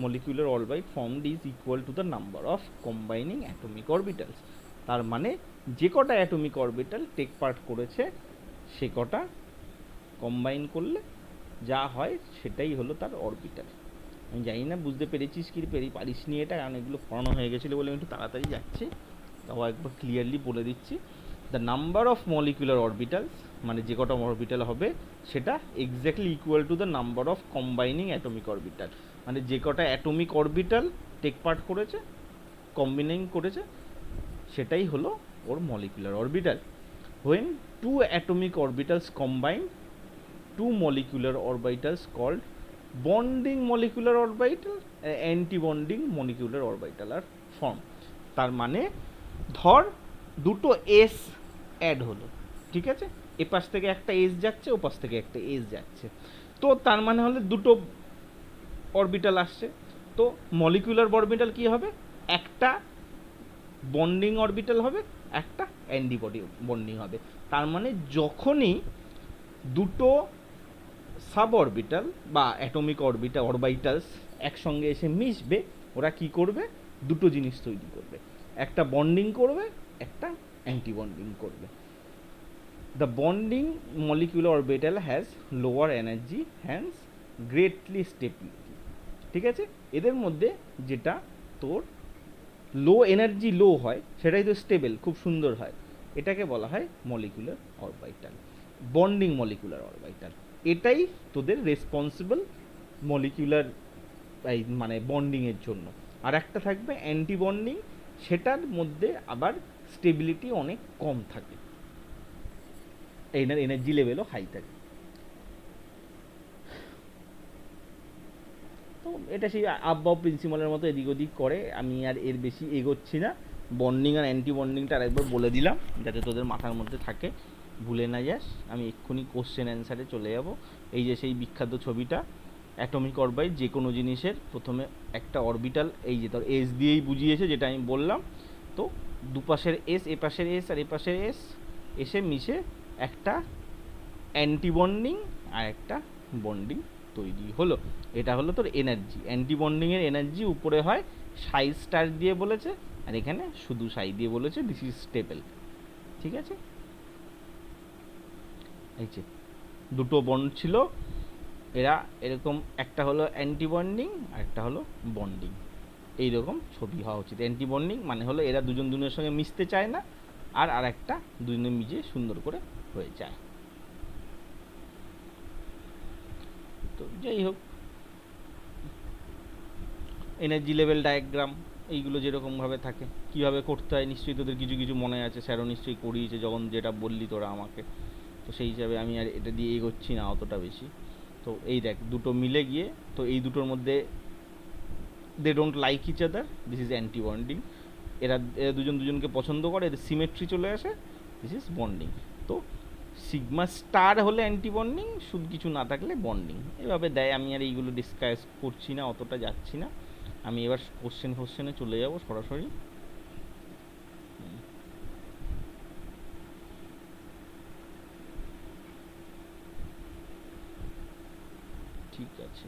Speaker 1: molecular orbit formed is equal to the number of combining atomic orbitals. তার মানে যে কটা atomic orbital take part করেছে সে কটা combine করলে যা হয় সেটাই হলো তার অরবিটাল। আমি জানি না বুঝতে পেরেছিস কি পারিস নি এটা, কারণ এগুলো পড়ানো হয়ে গেছিলো বলে আমি একটু তাড়াতাড়ি যাচ্ছি, তাও একবার ক্লিয়ারলি বলে দিচ্ছি। The number of molecular orbitals, মানে যে কটা অরবিটাল হবে সেটা exactly equal to the number of combining atomic orbital, মানে যে কটা অ্যাটমিক অরবিটাল টেক পার্ট করেছে, কম্বিনিং করেছে, সেটাই হলো ওর molecular orbital. When two atomic orbitals combine, two molecular orbitals called bonding molecular orbital, anti-bonding molecular orbital are formed. তার মানে ধর দুটো এস অ্যাড হলো, ঠিক আছে, এ পাশ থেকে একটা এস যাচ্ছে, ও পাশ থেকে একটা এস যাচ্ছে, তো তার মানে হলে দুটো অরবিটাল আসছে। তো মলিকুলার অরবিটাল কি হবে? একটা বন্ডিং অরবিটাল হবে, একটা অ্যান্টিবডি বন্ডিং হবে। তার মানে যখনই দুটো সাব অরবিটাল বা অ্যাটমিক অরবিটালস একসঙ্গে এসে মিশবে, ওরা কি করবে? দুটো জিনিস তৈরি করবে, একটা বন্ডিং করবে, একটা অ্যান্টি বন্ডিং করবে। The bonding molecular orbital has lower energy, hence greatly stability. ঠিক আছে, এদের মধ্যে যেটা তোর লো এনার্জি লো হয় সেটাই তো স্টেবল, খুব সুন্দর হয়। এটাকে বলা হয় molecular orbital, bonding molecular orbital. এটাই তোদের রেসপন্সিবল মলিকুলার এই মানে বন্ডিংয়ের জন্য। আর একটা থাকবে অ্যান্টি বন্ডিং, সেটার মধ্যে আবার স্টেবিলিটি অনেক কম থাকে, এনার এনার্জি লেভেলও হাই থাকে। তো এটা সেই আববাও প্রিন্সিপালের মতো এদিক ওদিক করে, আমি আর এর বেশি এগোচ্ছি না। বন্ডিং আর অ্যান্টি বন্ডিংটা আরেকবার বলে দিলাম যাতে তোদের মাথার মধ্যে থাকে, ভুলে না যাস। আমি এক্ষুনি কোশ্চেন অ্যান্সারে চলে যাব। এই যে সেই বিখ্যাত ছবিটা, অ্যাটমিক অরবিট যে কোনো জিনিসের প্রথমে একটা অরবিটাল, এই যে তোর এস দিয়েই বুঝিয়েছে যেটা আমি বললাম। তো দুপাশের এস, এ পাশের এস আর এ পাশের এস এসে মিশে একটা অ্যান্টি বন্ডিং আর একটা বন্ডিং তৈরি হলো। এটা হলো তোর এনার্জি। অ্যান্টি বন্ডিংয়ের এনার্জি উপরে হয় সাই স্টার দিয়ে বলেছে, আর এখানে শুধু সাই দিয়ে বলেছে দিস ইজ স্টেবল। ঠিক আছে, এই যে দুটো বন্ড ছিল, এরা এরকম, একটা হলো অ্যান্টি বন্ডিং আর একটা হলো বন্ডিং। এইরকম ছবি হওয়া উচিত। অ্যান্টি বন্ডিং মানে হলো এরা দুজন দুজনের সঙ্গে মিশতে চায় না, আর একটা দুজনে মিশে সুন্দর করে হয়ে যায়। তো যাই হোক, এনার্জি লেভেল ডায়াগ্রাম এইগুলো যেরকমভাবে থাকে কীভাবে করতে হয় নিশ্চয়ই তোদের কিছু কিছু মনে আছে, স্যারও নিশ্চয়ই করিয়েছে যখন যেটা বললি তোরা আমাকে। তো সেই হিসাবে আমি আর এটা দিয়ে এগোচ্ছি না অতটা বেশি। তো এই দেখ দুটো মিলে গিয়ে, তো এই দুটোর মধ্যে they don't like each other, this is anti bonding. এরা এরা দুজন দুজনকে পছন্দ করে, এদের সিমেট্রি চলে আসে, দিস ইজ বন্ডিং। তো সিগমা স্টার হলে অ্যান্টি বন্ডিং, শুধু কিছু না থাকলে বন্ডিং, এভাবে দেয়। আমি আর এইগুলো ডিসকাস করছি না, অতটা যাচ্ছি না। আমি এবার কোশ্চেনে চলে যাব সরাসরি। ঠিক আছে,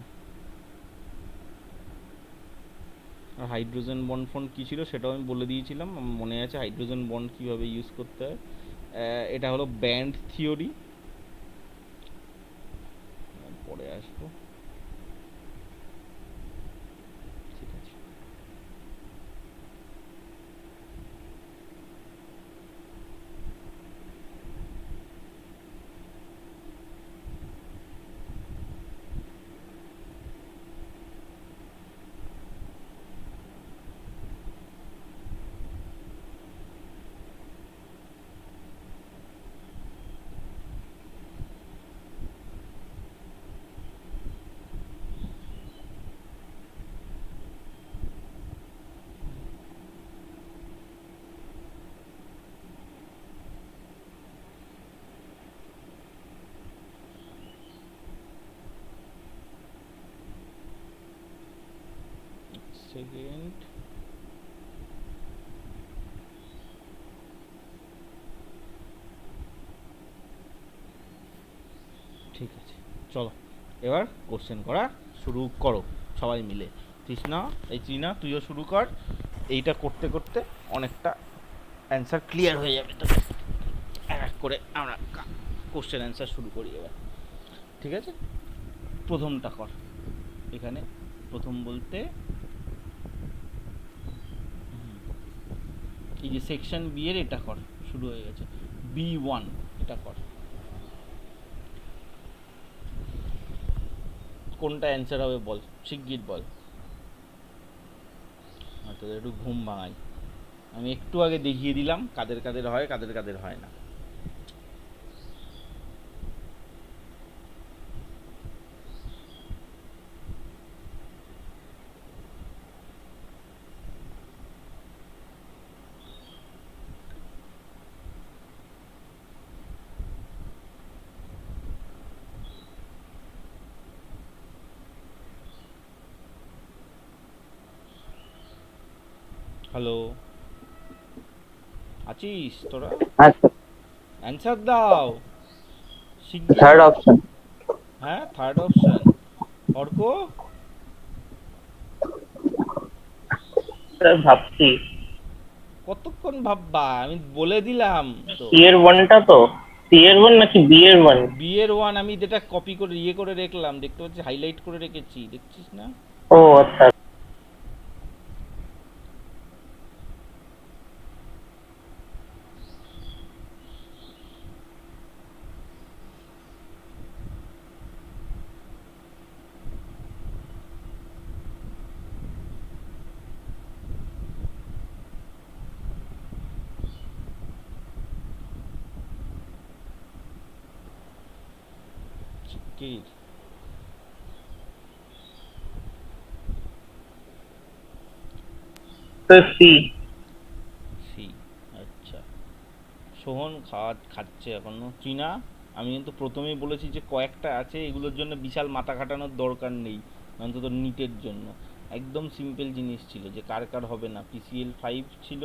Speaker 1: আর হাইড্রোজেন বন্ড ফন্ড কী ছিল সেটাও আমি বলে দিয়েছিলাম, আমার মনে আছে হাইড্রোজেন বন্ড কীভাবে ইউজ করতে হয়। এটা হলো ব্যান্ড থিওরি, পরে আসবো। ঠিক আছে, সেকেন্ড। ঠিক আছে, চলো এবার কোশ্চেন করা শুরু করো সবাই মিলে। তৃষ্ণা, এই চীনা তুইও শুরু কর। এইটা করতে করতে অনেকটা অ্যান্সার ক্লিয়ার হয়ে যাবে। তো এক এক করে আমরা কোশ্চেন অ্যান্সার শুরু করি এবার। ঠিক আছে, প্রথমটা কর। এখানে প্রথম বলতে এই যে সেকশন বি এর এটা কর, শুরু হয়ে গেছে B1, এটা কর। কোনটা অ্যান্সার হবে বল, শিগগির বল। তোদের একটু ঘুম ভাঙাই, আমি একটু আগে দেখিয়ে দিলাম কাদের কাদের হয় কাদের কাদের হয় না। হ্যালো, আছিস তোরা?
Speaker 3: আচ্ছা,
Speaker 1: অ্যান্সার দাও শিগগির।
Speaker 3: Third option.
Speaker 1: হ্যাঁ, থার্ড অপশন। অর্ক,
Speaker 4: স্যার ভাবছি
Speaker 1: কতক্ষণ ভাববা, আমি বলে দিলাম তো।
Speaker 4: সি এর ওয়ানটা তো, সি এর ওয়ান নাকি বি এর ওয়ান?
Speaker 1: বি এর ওয়ান আমি যেটা কপি করে ইয়ে করে রাখলাম, দেখতে পাচ্ছিস হাইলাইট করে রেখেছি, দেখছিস না?
Speaker 4: ও আচ্ছা,
Speaker 1: চিকির
Speaker 4: স্যার সি।
Speaker 1: সি। আচ্ছা, সোহন খাচ্ছে এখনো। চীনা, আমি কিন্তু প্রথমেই বলেছি যে কয়েকটা আছে, এগুলোর জন্য বিশাল মাথা খাটানোর দরকার নেই, অন্তত নিটের জন্য। একদম সিম্পল জিনিস ছিল যে কার কার হবে না। PCL5 ছিল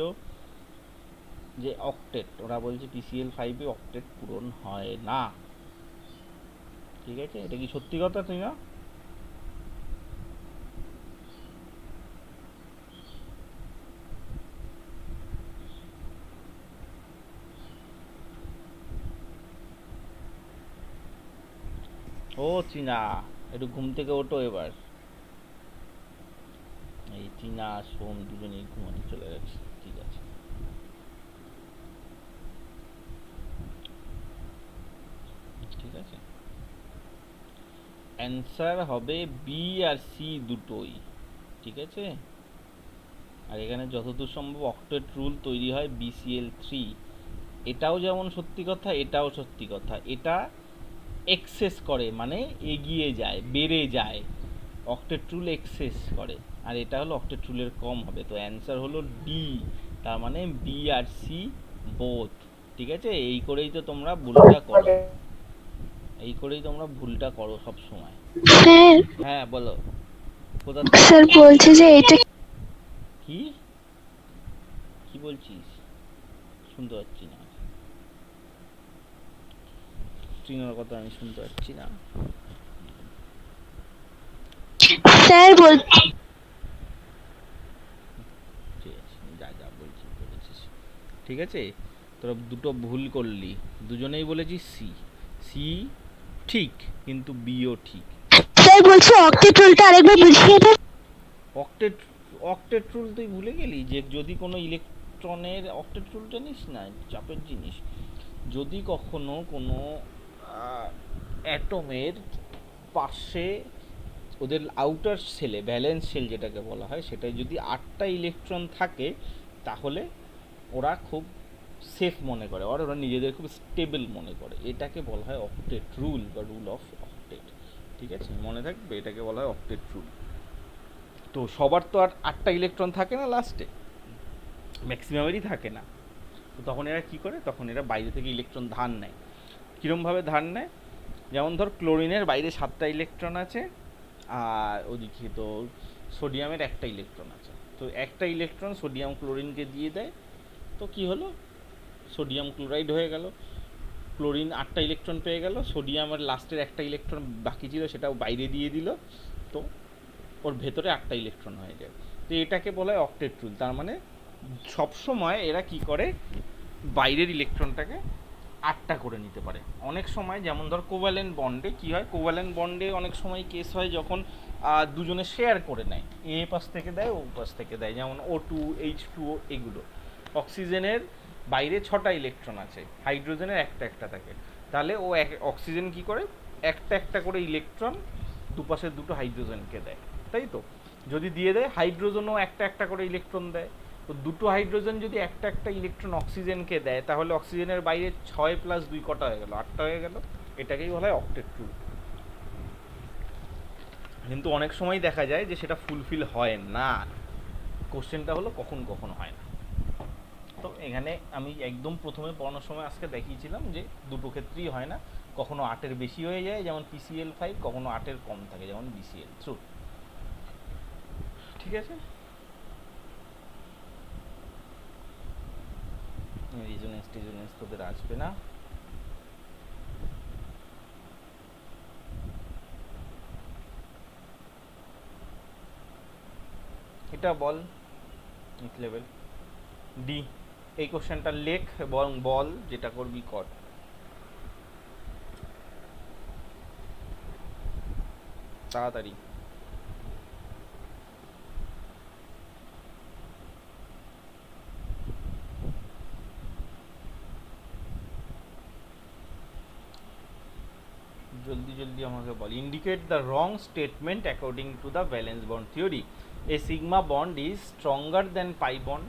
Speaker 1: যে অক্টেট, ওরা বলছে PCL5 এ অক্টেট পূরণ হয় না। ঠিক আছে, এটা কি সত্যি কথা তুই না? ও চীনা, একটু ঘুম থেকে ওঠো এবার। এই চীনা সোম দুজনেই ঘুমাতে চলে গেছে। ঠিক আছে, ঠিক আছে, অ্যান্সার হবে বি আর সি দুটোই। ঠিক আছে, আর এখানে যতদূর সম্ভব অক্টেট রুল তৈরি হয় BCL3। এটাও যেমন সত্যি কথা, এটাও সত্যি কথা। এটা এক্সেস করে মানে এগিয়ে যায়, বেড়ে যায়, অক্টেট রুল এক্সেস করে। আর এটা হলো অক্টেট রুলের কম হবে, তো অ্যান্সার হলো ডি। তার মানে বি আর সি বোথ। ঠিক আছে, এই করেই তো তোমরা ভুলটা করো, এই করেই তোমরা ভুলটা করো সব সময়।
Speaker 2: স্যার,
Speaker 1: হ্যাঁ বলো, কোথা
Speaker 2: স্যার বলছে যে এটা
Speaker 1: কি কি বলছিস? শুনতে পাচ্ছি না, ট্রিনার কথা আমি শুনতে পাচ্ছি না।
Speaker 2: স্যার বলছে
Speaker 1: ঠিক আছে, যা যা বলছি বলেছিস। ঠিক আছে, তোরা দুটো ভুল করলি, দুজনেই বলেছিস সি। সি ঠিক, কিন্তু বিও ঠিক।
Speaker 2: স্যার বলছে অক্টেট রুলটা আরেকবার বুঝিয়ে দেন।
Speaker 1: অক্টেট অক্টেট রুল তুই ভুলে গেলি যে যদি কোনো ইলেকট্রনের অক্টেট রুল জানিস না, চাপের জিনিস। যদি কখনো কোনো অ্যাটমের পাশে ওদের আউটার সেলে, ভ্যালেন্স সেল যেটাকে বলা হয়, সেটায় যদি 8টা ইলেকট্রন থাকে তাহলে ওরা খুব সেফ মনে করে, আর ওরা নিজেদের খুব স্টেবল মনে করে। এটাকে বলা হয় অক্টেট রুল বা রুল অফ অক্টেট। ঠিক আছে, মনে থাকবে, এটাকে বলা হয় অক্টেট রুল। তো সবার তো আর 8টা ইলেকট্রন থাকে না লাস্টে, ম্যাক্সিমামেরই থাকে না। তো তখন এরা কী করে, তখন এরা বাইরে থেকে ইলেকট্রন ধার নেয়। কীরমভাবে ধার নেয়? যেমন ধর ক্লোরিনের বাইরে 7টা ইলেকট্রন আছে, আর ওদিকে তো সোডিয়ামের একটা ইলেকট্রন আছে। তো একটা ইলেকট্রন সোডিয়াম ক্লোরিনকে দিয়ে দেয়, তো কি হলো, সোডিয়াম ক্লোরাইড হয়ে গেল। ক্লোরিন 8টা ইলেকট্রন পেয়ে গেল, সোডিয়ামের লাস্টের একটা ইলেকট্রন বাকি ছিল সেটাও বাইরে দিয়ে দিল, তো ওর ভেতরে 8টা ইলেকট্রন হয়ে যায়। তো এটাকে বলা হয় অক্টেট রুল। তার মানে সবসময় এরা কি করে, বাইরের ইলেকট্রনটাকে 8টা করে নিতে পারে। অনেক সময় যেমন ধর কোভ্যালেন্ট বন্ডে কি হয়, কোভ্যালেন্ট বন্ডে অনেক সময় কেস হয় যখন দুজনে শেয়ার করে নেয়, এ পাশ থেকে দেয় ও পাশ থেকে দেয়, যেমন O2 H2O এগুলো। অক্সিজেনের বাইরে 6টা ইলেকট্রন আছে, হাইড্রোজেনের একটা একটা থাকে, তাহলে ও অক্সিজেন কি করে, একটা একটা করে ইলেকট্রন দুপাশের দুটো হাইড্রোজেনকে দেয়, তাই তো? যদি দিয়ে দেয়, হাইড্রোজেনও একটা একটা করে ইলেকট্রন দেয়। তো দুটো হাইড্রোজেন যদি একটা একটা ইলেকট্রন অক্সিজেনকে দেয়, তাহলে অক্সিজেনের বাইরে 6 + 2 কটা হয়ে গেল, 8টা হয়ে গেল। এটাকেই বলা হয় অক্টেট রুল। কিন্তু অনেক সময় দেখা যায় যে সেটা ফুলফিল হয় না। কোশ্চেনটা হলো কখন কখন হয় না। তো এখানে আমি একদম প্রথমে পড়ানোর সময় আজকে দেখিয়েছিলাম যে দুটো ক্ষেত্রেই হয় না, কখনো 8-এর বেশি হয়ে যায় যেমন PCL5, কখনো 8-এর কম থাকে যেমন BCL3। ঠিক আছে, রিজনেন্স তোদের আসবে না। এটা বল নেক্সট লেভেল ডি। এই কোশ্চেনটা লেখ এবং বল, যেটা করবি কর। তাড়াতাড়ি। জলদি জলদি আমাকে বল। Indicate the wrong statement according to the valence bond theory. A sigma bond is stronger than pi bond.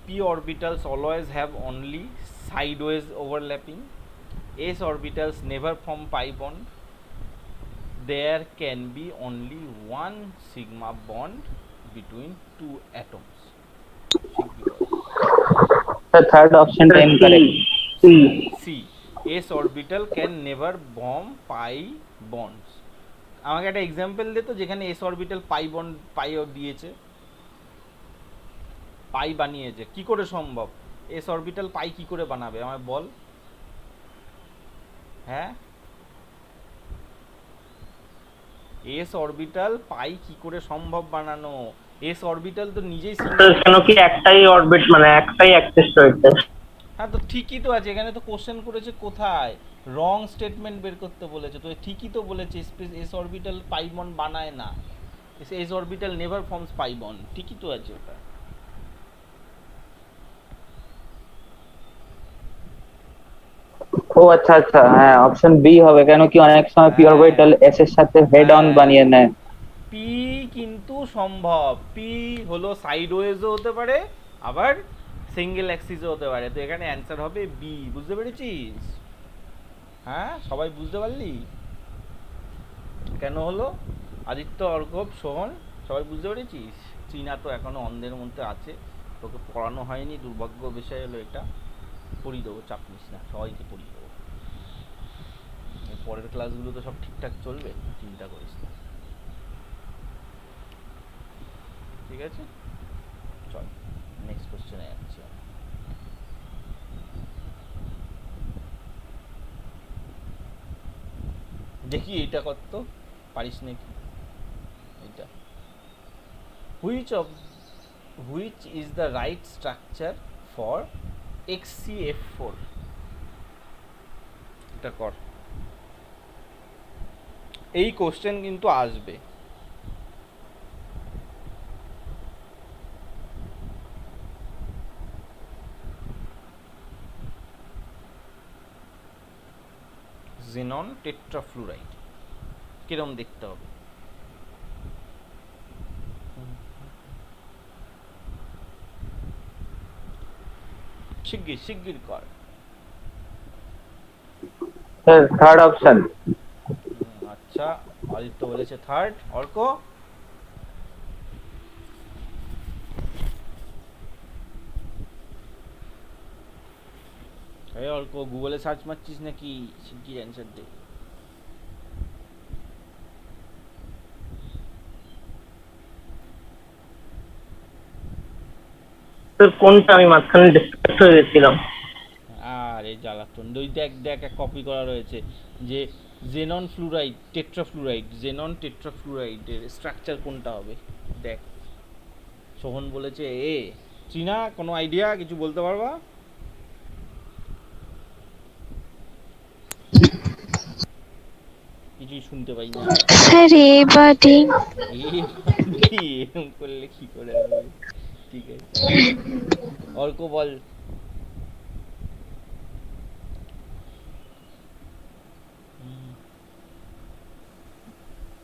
Speaker 1: P orbitals always have only sideways overlapping. s orbitals never form pi bond, there can be only one sigma bond between two atoms.
Speaker 3: Third অপশনটা incorrect.
Speaker 4: C
Speaker 1: C. S orbital can never form pi bonds. আমাকে একটা example they তো যেখানে s orbital pi bond pi দিয়েছে, পাই বানিয়েছে, কি করে সম্ভব? s orbital pi কি করে বানাবে আমায় বল। হ্যাঁ, s orbital pi কি করে সম্ভব বানানো? s orbital তো নিজেই single
Speaker 4: কেন কি একটাই অরবিট মানে একটাই অ্যাক্সিস রয়েছে?
Speaker 1: হ্যাঁ তো ঠিকই তো আছে, এখানে তো কোশ্চেন করেছে কোথায় রং স্টেটমেন্ট বের করতে বলেছে, তো ঠিকই তো বলেছে এস অরবিটাল পাই বন্ড বানায় না, S orbital never forms pi bond, ঠিকই তো আছে ওটা।
Speaker 3: ও আচ্ছা আচ্ছা, হ্যাঁ অপশন বি হবে, কেন কি অনেক সময় পি অরবিটাল এস এর সাথে হেড অন বানিয়ে নেয়।
Speaker 1: পি কিন্তু সম্ভব, পি হলো সাইডওয়েজও হতে পারে আবার সিঙ্গেল অ্যাক্সিসও হতে পারে, তো এখানে অ্যান্সার হবে বি। বুঝতে পেরেছিস? হ্যাঁ সবাই বুঝতে পারলি কেন হলো? আদিত্য, অর্ঘব, সোহন সবাই বুঝতে পেরেছিস? চীনা তো এখনো অন্ধের মধ্যে আছে, তোকে পড়ানো হয়নি, দুর্ভাগ্য বিষয় হলো এটা। পড়িয়ে দেবো, চাপ নিস না, সবাইকে পড়িয়ে দেবো। এর পরের ক্লাসগুলো তো সব ঠিকঠাক চলবে, চিন্তা করিস না। ঠিক আছে, চল নেক্সট কোশ্চেনে যাচ্ছি। দেখি এইটা কত পারিস নাকি এটা। Which is the right structure for XCF4? এটা কর, এই কোশ্চেন কিন্তু আসবে। xenon টেট্রাফ্লুরাইড কিরম দেখতে হবে? শিগগির শিগগির কর।
Speaker 3: Third option.
Speaker 1: আচ্ছা, আদিত্য বলেছে থার্ড, অর্ক? এই অর্ক গুগলে সার্চ মারছিস নাকি? শিগগির অ্যান্সার দে।
Speaker 4: তোর কোনটা? আমি মাঝখানে ডিসকানেক্ট হয়ে গেছিলাম।
Speaker 1: আর এই জ্বালাতন, ওই দেখ দেখ এক কপি করা রয়েছে যে জেনন ফ্লুরাইড টেট্রাফ্লুরাইড, জেনন টেট্রাফ্লুরাইডের স্ট্রাকচার কোনটা হবে দেখ। সোহন বলেছে এ। চীনা কোনো আইডিয়া, কিছু বলতে পারবা? কিছুই শুনতে পাই না।
Speaker 2: স্যার এ বাডি।
Speaker 1: এরকম করলে কি করে হবে? ঠিক আছে, অর্ক বল।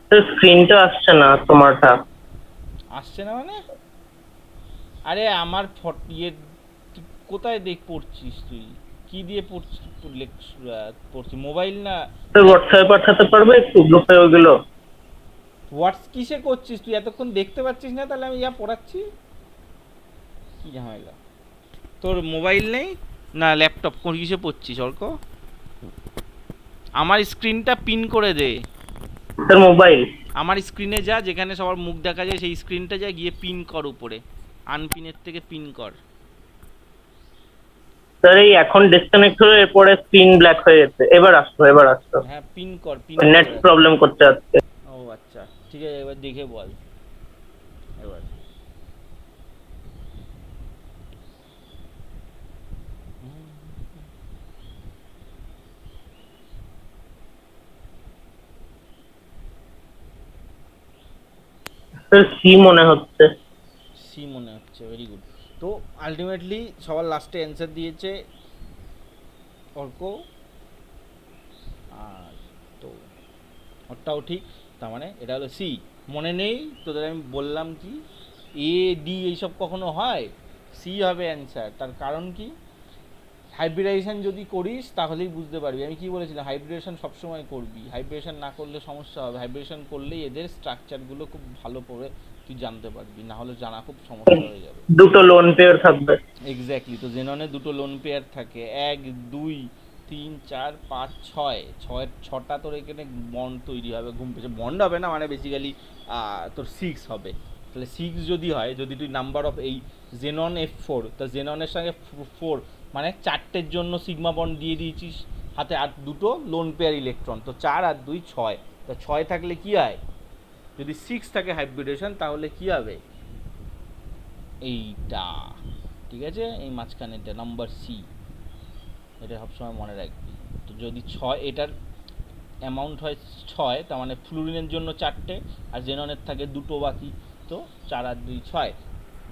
Speaker 4: তোর স্ক্রিনটা আসছে না তোমারটা।
Speaker 1: আসছে না মানে? আরে আমার ইয়ে কোথায় পড়ছিস তুই? কি দিয়ে পড়ছিস? পড়ছিস মোবাইল না?
Speaker 4: তোর হোয়াটসঅ্যাপে পাঠাতে পারবে একটু গ্রুপে ওইগুলো?
Speaker 1: কিসে করছিস তুই? এতক্ষণ দেখতে পাচ্ছিস না তাহলে আমি যা পড়াচ্ছি? কি ঝামেলা তোর? মোবাইল নেই না ল্যাপটপ, কোন কিসে পড়ছিস অর্ক? আমার স্ক্রিনটা পিন করে দে।
Speaker 4: তোর মোবাইল?
Speaker 1: আমার স্ক্রিনে যা, যেখানে সবার মুখ দেখা যায় সেই স্ক্রিনটা যা, গিয়ে পিন কর উপরে, আনপিনের থেকে পিন কর।
Speaker 4: স্যার এই এখন ডিসকানেক্ট হয়ে এরপরে স্ক্রিন ব্ল্যাক হয়ে গেছে। এবার আসতো, এবার আসতো।
Speaker 1: হ্যাঁ পিন কর, পিন
Speaker 4: নেট প্রবলেম করতে হচ্ছে।
Speaker 1: ও আচ্ছা ঠিক আছে, এবার দেখে বল এবার।
Speaker 4: স্যার সি মনে হচ্ছে।
Speaker 1: সি মনে হচ্ছে, ভেরি গুড। তো আলটিমেটলি সবার লাস্টে অ্যান্সার দিয়েছে অর্ক, আর তো ওটাও ঠিক, তার মানে এটা হলো সি। মনে নেই তোদের আমি বললাম কি এ ডি এইসব কখনো হয়? সি হবে অ্যান্সার। তার কারণ কি? হাইব্রিডাইজেশন যদি করিস তাহলেই বুঝতে পারবি। আমি কি বলেছিলাম, হাইব্রিডেশন সবসময় করবি, হাইব্রিডেশন না করলে সমস্যা হবে। হাইব্রিডেশন করলেই এদের স্ট্রাকচারগুলো খুব ভালো করে তুই জানতে পারবি, না হলে জানা খুব সমস্যা হয়ে যাবে।
Speaker 4: দুটো লোন পেয়ার থাকবে।
Speaker 1: এক্স্যাক্টলি, তো জেননে দুটো লোন পেয়ার থাকে, 1 2 3 4 5 6 ছটা তোর এখানে বন্ড তৈরি হবে। ঘুম পেছে বন্ড হবে না, মানে বেসিক্যালি তোর 6 হবে। তাহলে 6 যদি হয়, যদি তুই নাম্বার অফ এই জেনন F4, তা জেননের সঙ্গে 4 মানে 4টের জন্য সিগমা বন্ড দিয়ে দিয়েছিস হাতে, আর দুটো লোন পেয়ার ইলেকট্রন, তো 4 আর 2 6। তো 6 থাকলে কি হয়, যদি 6 থাকে হাইব্রিডেশন তাহলে কি হবে, এইটা, ঠিক আছে, এই মাঝখানেটা নাম্বার সি, এটা সবসময় মনে রাখবি। তো যদি 6 এটার অ্যামাউন্ট হয় 6, তার মানে ফ্লুরিনের জন্য 4টে আর জেননের থাকে দুটো বাকি, তো 4 আর 2 6,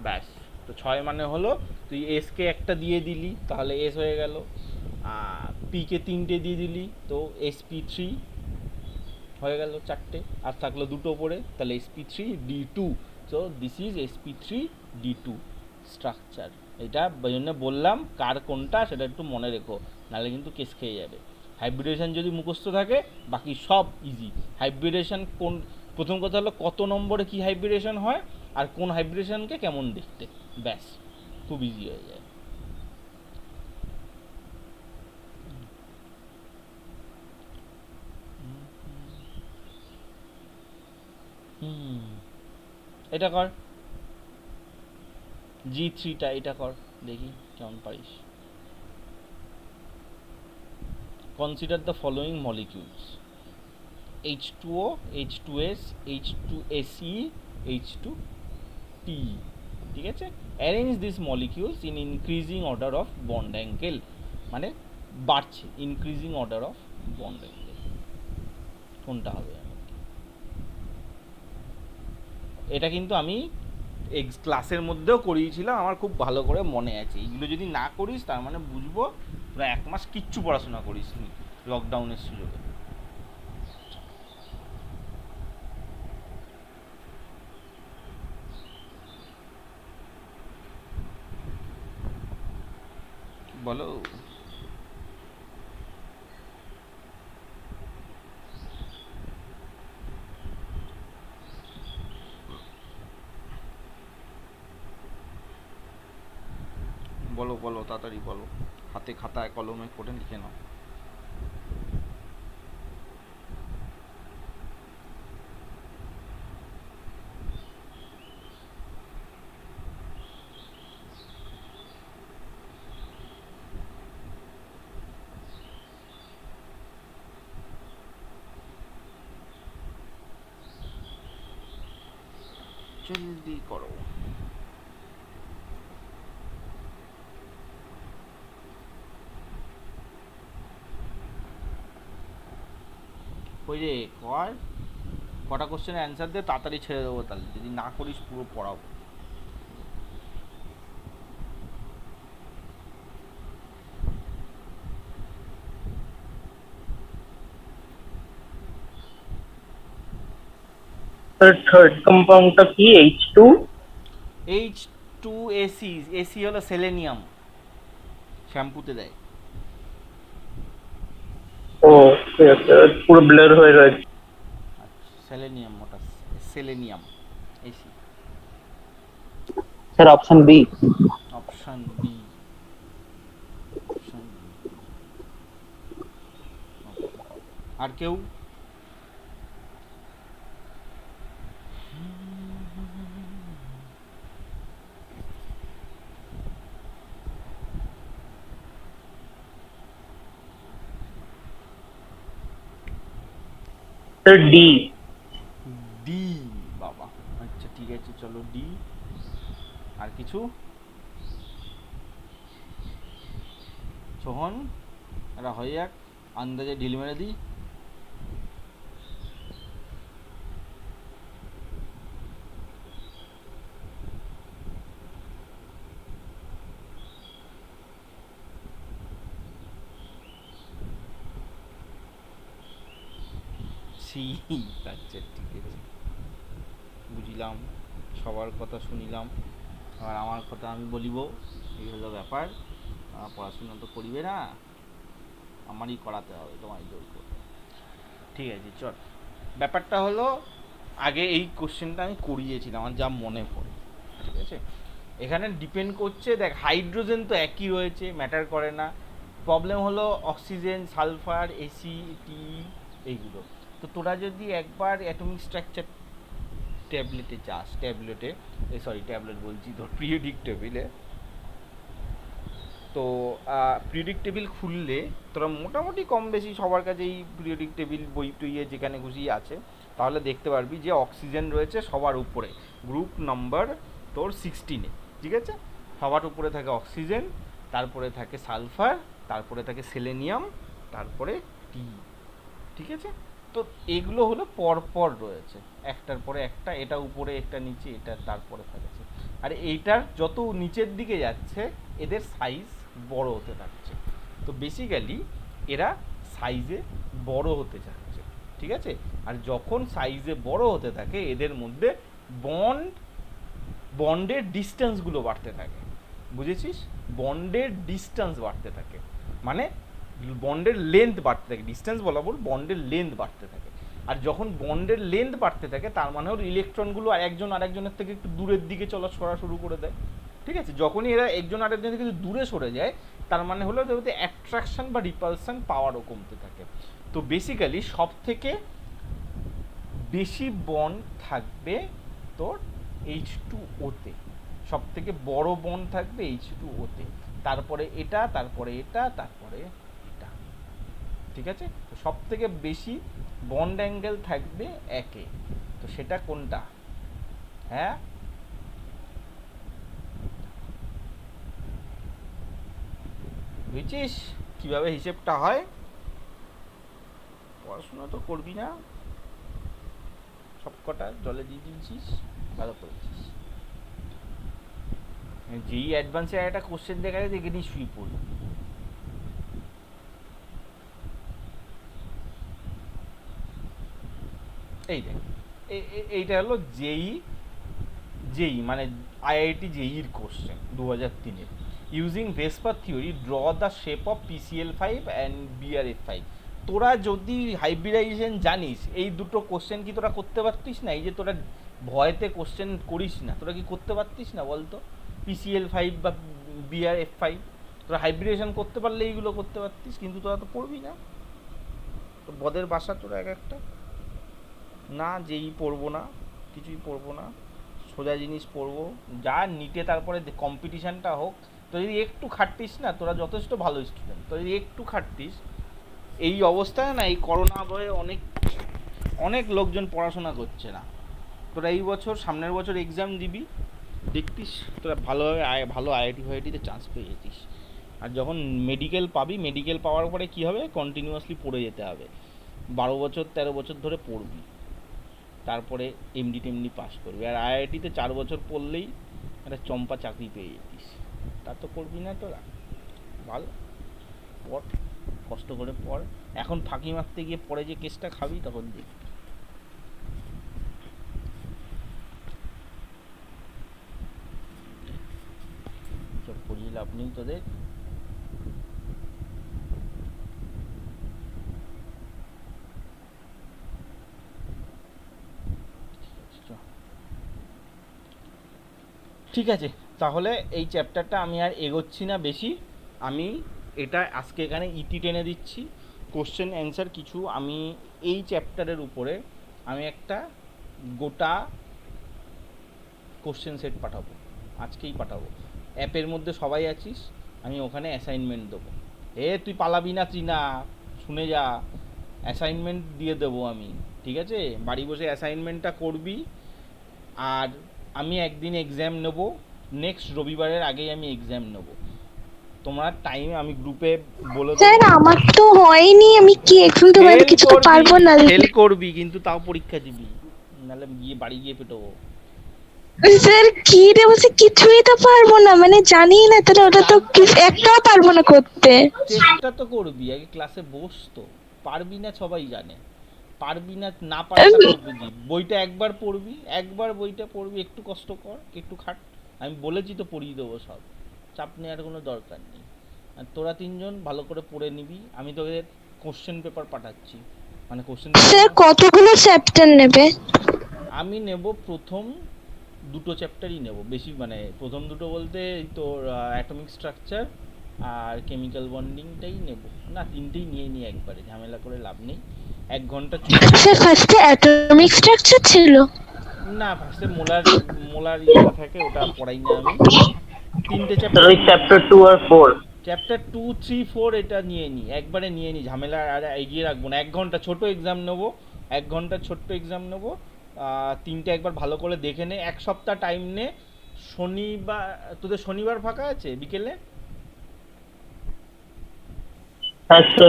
Speaker 1: ব্যাস। তো 6 মানে হলো তুই এসকে একটা দিয়ে দিলি তাহলে এস হয়ে গেল, পিকে 3টে দিয়ে দিলি তো sp3 হয়ে গেল 4টে, আর থাকলো দুটো পরে, তাহলে sp3d2। So this is sp3d2 structure. এটা ওই জন্য বললাম কার কোনটা সেটা একটু মনে রেখো, নাহলে কিন্তু কেস খেয়ে যাবে। হাইব্রিডেশন যদি মুখস্থ থাকে বাকি সব ইজি। হাইব্রিডেশন কোন, প্রথম কথা হলো কত নম্বরে কি হাইব্রিডেশন হয় আর কোন হাইব্রিডেশনকে কেমন দেখতে, ব্যাস, খুব ইজি হয়ে যায়। এটা কর, G3টা এটা কর, দেখি কেমন পারিস। Consider the following molecules: H2O, H2S, H2SE, H2P, ঠিক আছে। Arrange these molecules in increasing order of bond angle, মানে বাড়ছে, increasing order of bond angle, কোনটা হবে? এটা কিন্তু আমি ক্লাসের মধ্যেও করিয়েছিলাম, আমার খুব ভালো করে মনে আছে। এইগুলো যদি না করিস তার মানে বুঝবো তোরা 1 মাস কিচ্ছু পড়াশোনা করিস নি লকডাউনের সুযোগে। বলো, বলো বলো, তাড়াতাড়ি বলো, হাতে খাতায় কলমে করে লিখে নাও। জলদি করো। ওই রে কর, কটা কোশ্চেনের অ্যান্সার দে, তাড়াতাড়ি ছেড়ে দেবো, তাহলে যদি না করিস পুরো পড়াবো।
Speaker 4: থার্ড কম্পাউন্ডটা কি? H2
Speaker 1: H2AC, এসি হলো সেলেনিয়াম, শ্যাম্পুতে দেয়।
Speaker 4: ও ঠিক আছে, পুরো ব্লার হয়ে রয়েছে।
Speaker 1: আচ্ছা, সেলেনিয়াম, ওটা selenium, AC.
Speaker 3: Sir option B.
Speaker 1: Option B, option B. আর কেউ?
Speaker 4: Sir D.
Speaker 1: ডি, বাবা, আচ্ছা ঠিক আছে, চলো ডি। আর কিছু? সোহন, এটা হয়ে যাক, আন্দাজে ঢিল মেরে দিই। আচ্ছা ঠিক আছে, বুঝলাম, সবার কথা শুনিলাম, আর আমার কথা আমি বলিব, এই হলো ব্যাপার। পড়াশোনা তো করিবে না, আমারই করাতে হবে তোমায় জোর করে। ঠিক আছে চল, ব্যাপারটা হলো আগে এই কোশ্চেনটা আমি করিয়েছিলাম আমার যা মনে পড়ে। ঠিক আছে, এখানে ডিপেন্ড করছে, দেখ হাইড্রোজেন তো একই রয়েছে, ম্যাটার করে না। প্রবলেম হলো অক্সিজেন, সালফার, এসি, টি, এইগুলো। তো তোরা যদি একবার অ্যাটমিক স্ট্রাকচার ট্যাবলেটে যাস, ট্যাবলেট বলছি, তোর পিরিয়ডিক টেবিলে, তো পিরিয়ডিক টেবিল খুললে তোরা মোটামুটি কম বেশি সবার কাছেই পিরিয়ডিক টেবিল বই টইয়ে যেখানে খুশি আছে, তাহলে দেখতে পারবি যে অক্সিজেন রয়েছে সবার উপরে, গ্রুপ নাম্বার তোর 16-এ। ঠিক আছে, সবার উপরে থাকে অক্সিজেন, তারপরে থাকে সালফার, তারপরে থাকে সেলেনিয়াম, তারপরে টি। ঠিক আছে, তো এগুলো হলো পরপর রয়েছে, একটার পরে একটা, এটা উপরে একটা নিচে, এটা তারপরে থাকছে। আর এইটার যত নিচের দিকে যাচ্ছে এদের সাইজ বড় হতে থাকছে। তো বেসিক্যালি এরা সাইজে বড় হতে যাচ্ছে। ঠিক আছে, আর যখন সাইজে বড় হতে থাকে এদের মধ্যে বন্ডের ডিস্টেন্সগুলো বাড়তে থাকে। বুঝেছিস, বন্ডের ডিস্টেন্স বাড়তে থাকে মানে বন্ডের লেন্থ বাড়তে থাকে, ডিস্টেন্স বলা বল, বন্ডের লেন্থ বাড়তে থাকে। আর যখন বন্ডের লেন্থ বাড়তে থাকে তার মানে হলো ইলেকট্রনগুলো একজন আরেকজনের থেকে একটু দূরের দিকে সরা শুরু করে দেয়। ঠিক আছে, যখনই এরা একজন আরেকজনের থেকে দূরে সরে যায় তার মানে হলো ওদের অ্যাট্রাকশন বা রিপালশন পাওয়ারও কমতে থাকে। তো বেসিক্যালি সব থেকে বেশি বন্ড থাকবে তোর H2O-তে, সব থেকে বড় বন্ড থাকবে H2O-তে, তারপরে এটা, তারপরে এটা, তারপরে এটা। ঠিক আছে, তো সব থেকে বেশি বন্ড অ্যাঙ্গেল থাকবে একে, তো সেটা কোনটা? হ্যাঁ, বুঝছিস কিভাবে হিসেবটা হয়? পড়াশোনা তো করবি না, সব কটা জলে দিয়ে দিয়েছিস, ভালো করেছিস। যেই অ্যাডভান্সে একটা কোশ্চেন দেখা যায় দেখে নিস, শুয়ে পড়বি। এই দেখ, এইটা হলো জেই মানে আইআইটি জেইর কোশ্চেন 2003-এর। Using VSEPR theory draw the shape of PCl5 and BrF5। তোরা যদি হাইব্রিডাইজেশন জানিস, এই দুটো কোশ্চেন কি তোরা করতে পারতিস না? এই যে তোরা ভয়েতে কোশ্চেন করিস না, তোরা কি করতে পারতিস না বলতো? PCl5 বা BrF5 তোরা হাইব্রিডাইজেশন করতে পারলে এইগুলো করতে পারতিস, কিন্তু তোরা তো পড়বি না। তো বদের বাসা তোরা এক একটা, না যেই পড়বো না, কিছুই পড়বো না, সোজা জিনিস পড়বো যা নিটে, তারপরে কম্পিটিশানটা হোক। তো যদি একটু খাটতিস না, তোরা যথেষ্ট ভালো স্টুডেন্ট, তো যদি একটু খাটতিস, এই অবস্থায় না, এই করোনা বয়ে অনেক লোকজন পড়াশোনা করছে না। তোরা এই বছর, সামনের বছর এক্সাম দিবি, দেখতিস তোরা ভালোভাবে ভালো আইআইটিতে চান্স পেয়ে যেতিস। আর যখন মেডিকেল পাবি, মেডিকেল পাওয়ার পরে কী হবে, কন্টিনিউয়াসলি পড়ে যেতে হবে, 12 বছর 13 বছর ধরে পড়বি, তারপরে এমডি টেমডি পাস করবি। আর আইআইটিতে 4 বছর পড়লেই একটা চম্পা চাকরি পেয়ে যেতিস, তা তো করবি না তোরা। ভালো পড়, কষ্ট করে পড়, এখন ফাঁকি মারতে গিয়ে পরে যে কেসটা খাবি তখন দেখবি। সব পড়িয়ে লাভ নেই তোদের। ঠিক আছে, তাহলে এই চ্যাপ্টারটা আমি আর এগোচ্ছি না বেশি, আমি এটা আজকে এখানে ইতি টেনে দিচ্ছি। কোশ্চেন অ্যান্সার কিছু আমি এই চ্যাপ্টারের উপরে আমি একটা গোটা কোশ্চেন সেট পাঠাবো, আজকেই পাঠাবো। অ্যাপের মধ্যে সবাই আছিস, আমি ওখানে অ্যাসাইনমেন্ট দেবো। তুই পালাবি না, তুই না, শুনে যা, অ্যাসাইনমেন্ট দিয়ে দেবো আমি। ঠিক আছে, বাড়ি বসে অ্যাসাইনমেন্টটা করবি। আর আমি একদিন এক্সাম নেব, নেক্সট রবিবারের আগেই আমি এক্সাম নেব। তোমরা টাইম আমি গ্রুপে বলে
Speaker 2: স্যার আমার তো হয়নি, আমি কি এক্সাম দেবো? আমি কিছু তো পারবো না।
Speaker 1: ফেল করবি কিন্তু তাও পরীক্ষা দিবি, নাহলে বাড়ি গিয়ে পেটোবো।
Speaker 2: স্যার কি রে বলছে, কিছুই তো পারবো না, মানে জানি না, তাহলে ওটা তো একটাও পারবো না করতে।
Speaker 1: চেষ্টা তো করবি, আগে ক্লাসে বস। তো পারবি না সবাই জানে, পারবি না, না পারাটা তো বুঝি। বইটা একবার পড়বি, বইটা পড়বি, একটু কষ্ট কর, একটু খাট, আমি বলেছি তো পড়িয়ে দেবো সব, চাপ নেওয়ার কোনো দরকার নেই। আর তোরা তিনজন ভালো করে পড়ে নিবি, আমি তোদের কোশ্চেন পেপার পাঠাচ্ছি, মানে কোশ্চেন
Speaker 2: স্যার কতগুলো চ্যাপ্টার নেবে?
Speaker 1: আমি নেব প্রথম দুটো চ্যাপ্টারই নেব, বেশি মানে প্রথম দুটো বলতে এই তোর অ্যাটমিক স্ট্রাকচার আর কেমিক্যাল বন্ডিংটাই নেব, না তিনটেই নিয়ে নিই একবারে, ঝামেলা করে লাভ নেই। 1 ঘন্টা
Speaker 2: স্যার ফার্স্টে অ্যাটমিক স্ট্রাকচার ছিল।
Speaker 1: না ফার্স্টে মোলার মোলার ইয়েটা থাকে, ওটা পড়াই না আমি। তিনটে
Speaker 4: তাহলে ওই
Speaker 1: চ্যাপ্টার,
Speaker 4: চ্যাপ্টার 2 আর 4।
Speaker 1: চ্যাপ্টার 2, 3, 4 এটা নিয়ে নিই একবারে, নিয়ে নিই, ঝামেলা আর এগিয়ে রাখবো না। 1 ঘন্টা ছোট এক্সাম নেবো, 1 ঘন্টা ছোট্ট এক্সাম নেবো। তিনটে একবার ভালো করে দেখে নে, 1 সপ্তাহ টাইম নে। শনিবার, তোদের শনিবার ফাঁকা আছে বিকেলে?
Speaker 4: আচ্ছা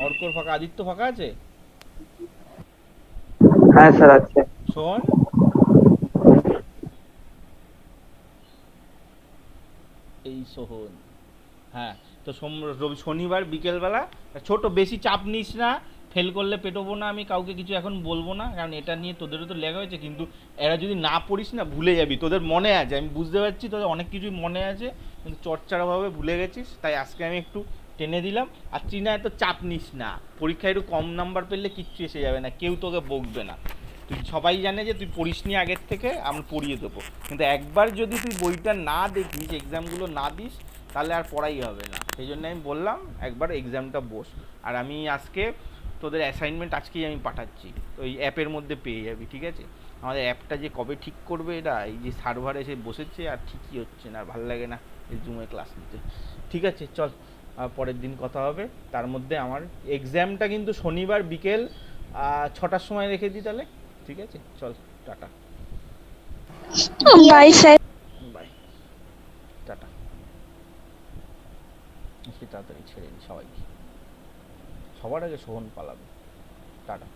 Speaker 1: অর্কর ফাঁকা, আদিত্য ফাঁকা আছে?
Speaker 3: হ্যাঁ স্যার আছে।
Speaker 1: শোন, এই সোহন, হ্যাঁ, তো শনিবার বিকেলবেলা, ছোট, বেশি চাপ নিস না, ফেল করলে পেটোবো না, আমি কাউকে কিছু এখন বলবো না, কারণ এটা নিয়ে তোদেরও তো লেখা হয়েছে, কিন্তু এরা যদি না পড়িস না ভুলে যাবি, তোদের মনে আছে, আমি বুঝতে পারছি তোদের অনেক কিছুই মনে আছে, কিন্তু চর্চার অভাবে ভুলে গেছিস, তাই আজকে আমি একটু টেনে দিলাম। আর তুই না এত চাপ নিস না, পরীক্ষায় একটু কম নাম্বার পেলে কিচ্ছু এসে যাবে না, কেউ তোকে বকবে না। তুই সবাই জানে যে তুই পড়িসনি আগের থেকে, আমি পড়িয়ে দেবো, কিন্তু একবার যদি তুই বইটা না দেখিস, এক্সামগুলো না দিস, তাহলে আর পড়াই হবে না। সেই জন্য আমি বললাম একবার এক্সামটা বস। আর আমি আজকে তোদের অ্যাসাইনমেন্ট আজকেই আমি পাঠাচ্ছি, ওই অ্যাপের মধ্যে পেয়ে যাবি, ঠিক আছে? আমাদের অ্যাপটা যে কবে ঠিক করবে এরা, এই যে সার্ভার এসে বসেছে আর ঠিকই হচ্ছে না, আর ভালো লাগে না এই জুমে ক্লাস নিতে। ঠিক আছে চল, পরের দিন কথা হবে। তার মধ্যে আমার এক্সামটা কিন্তু শনিবার বিকেল 6টার সময় রেখে দিই তাহলে, ঠিক আছে? চল, tata,
Speaker 2: bye sir.
Speaker 1: Bye, tata. তাড়াতাড়ি ছেড়ে দিই সবাইকে, সবার আগে সোহন পালাবে। টাটা।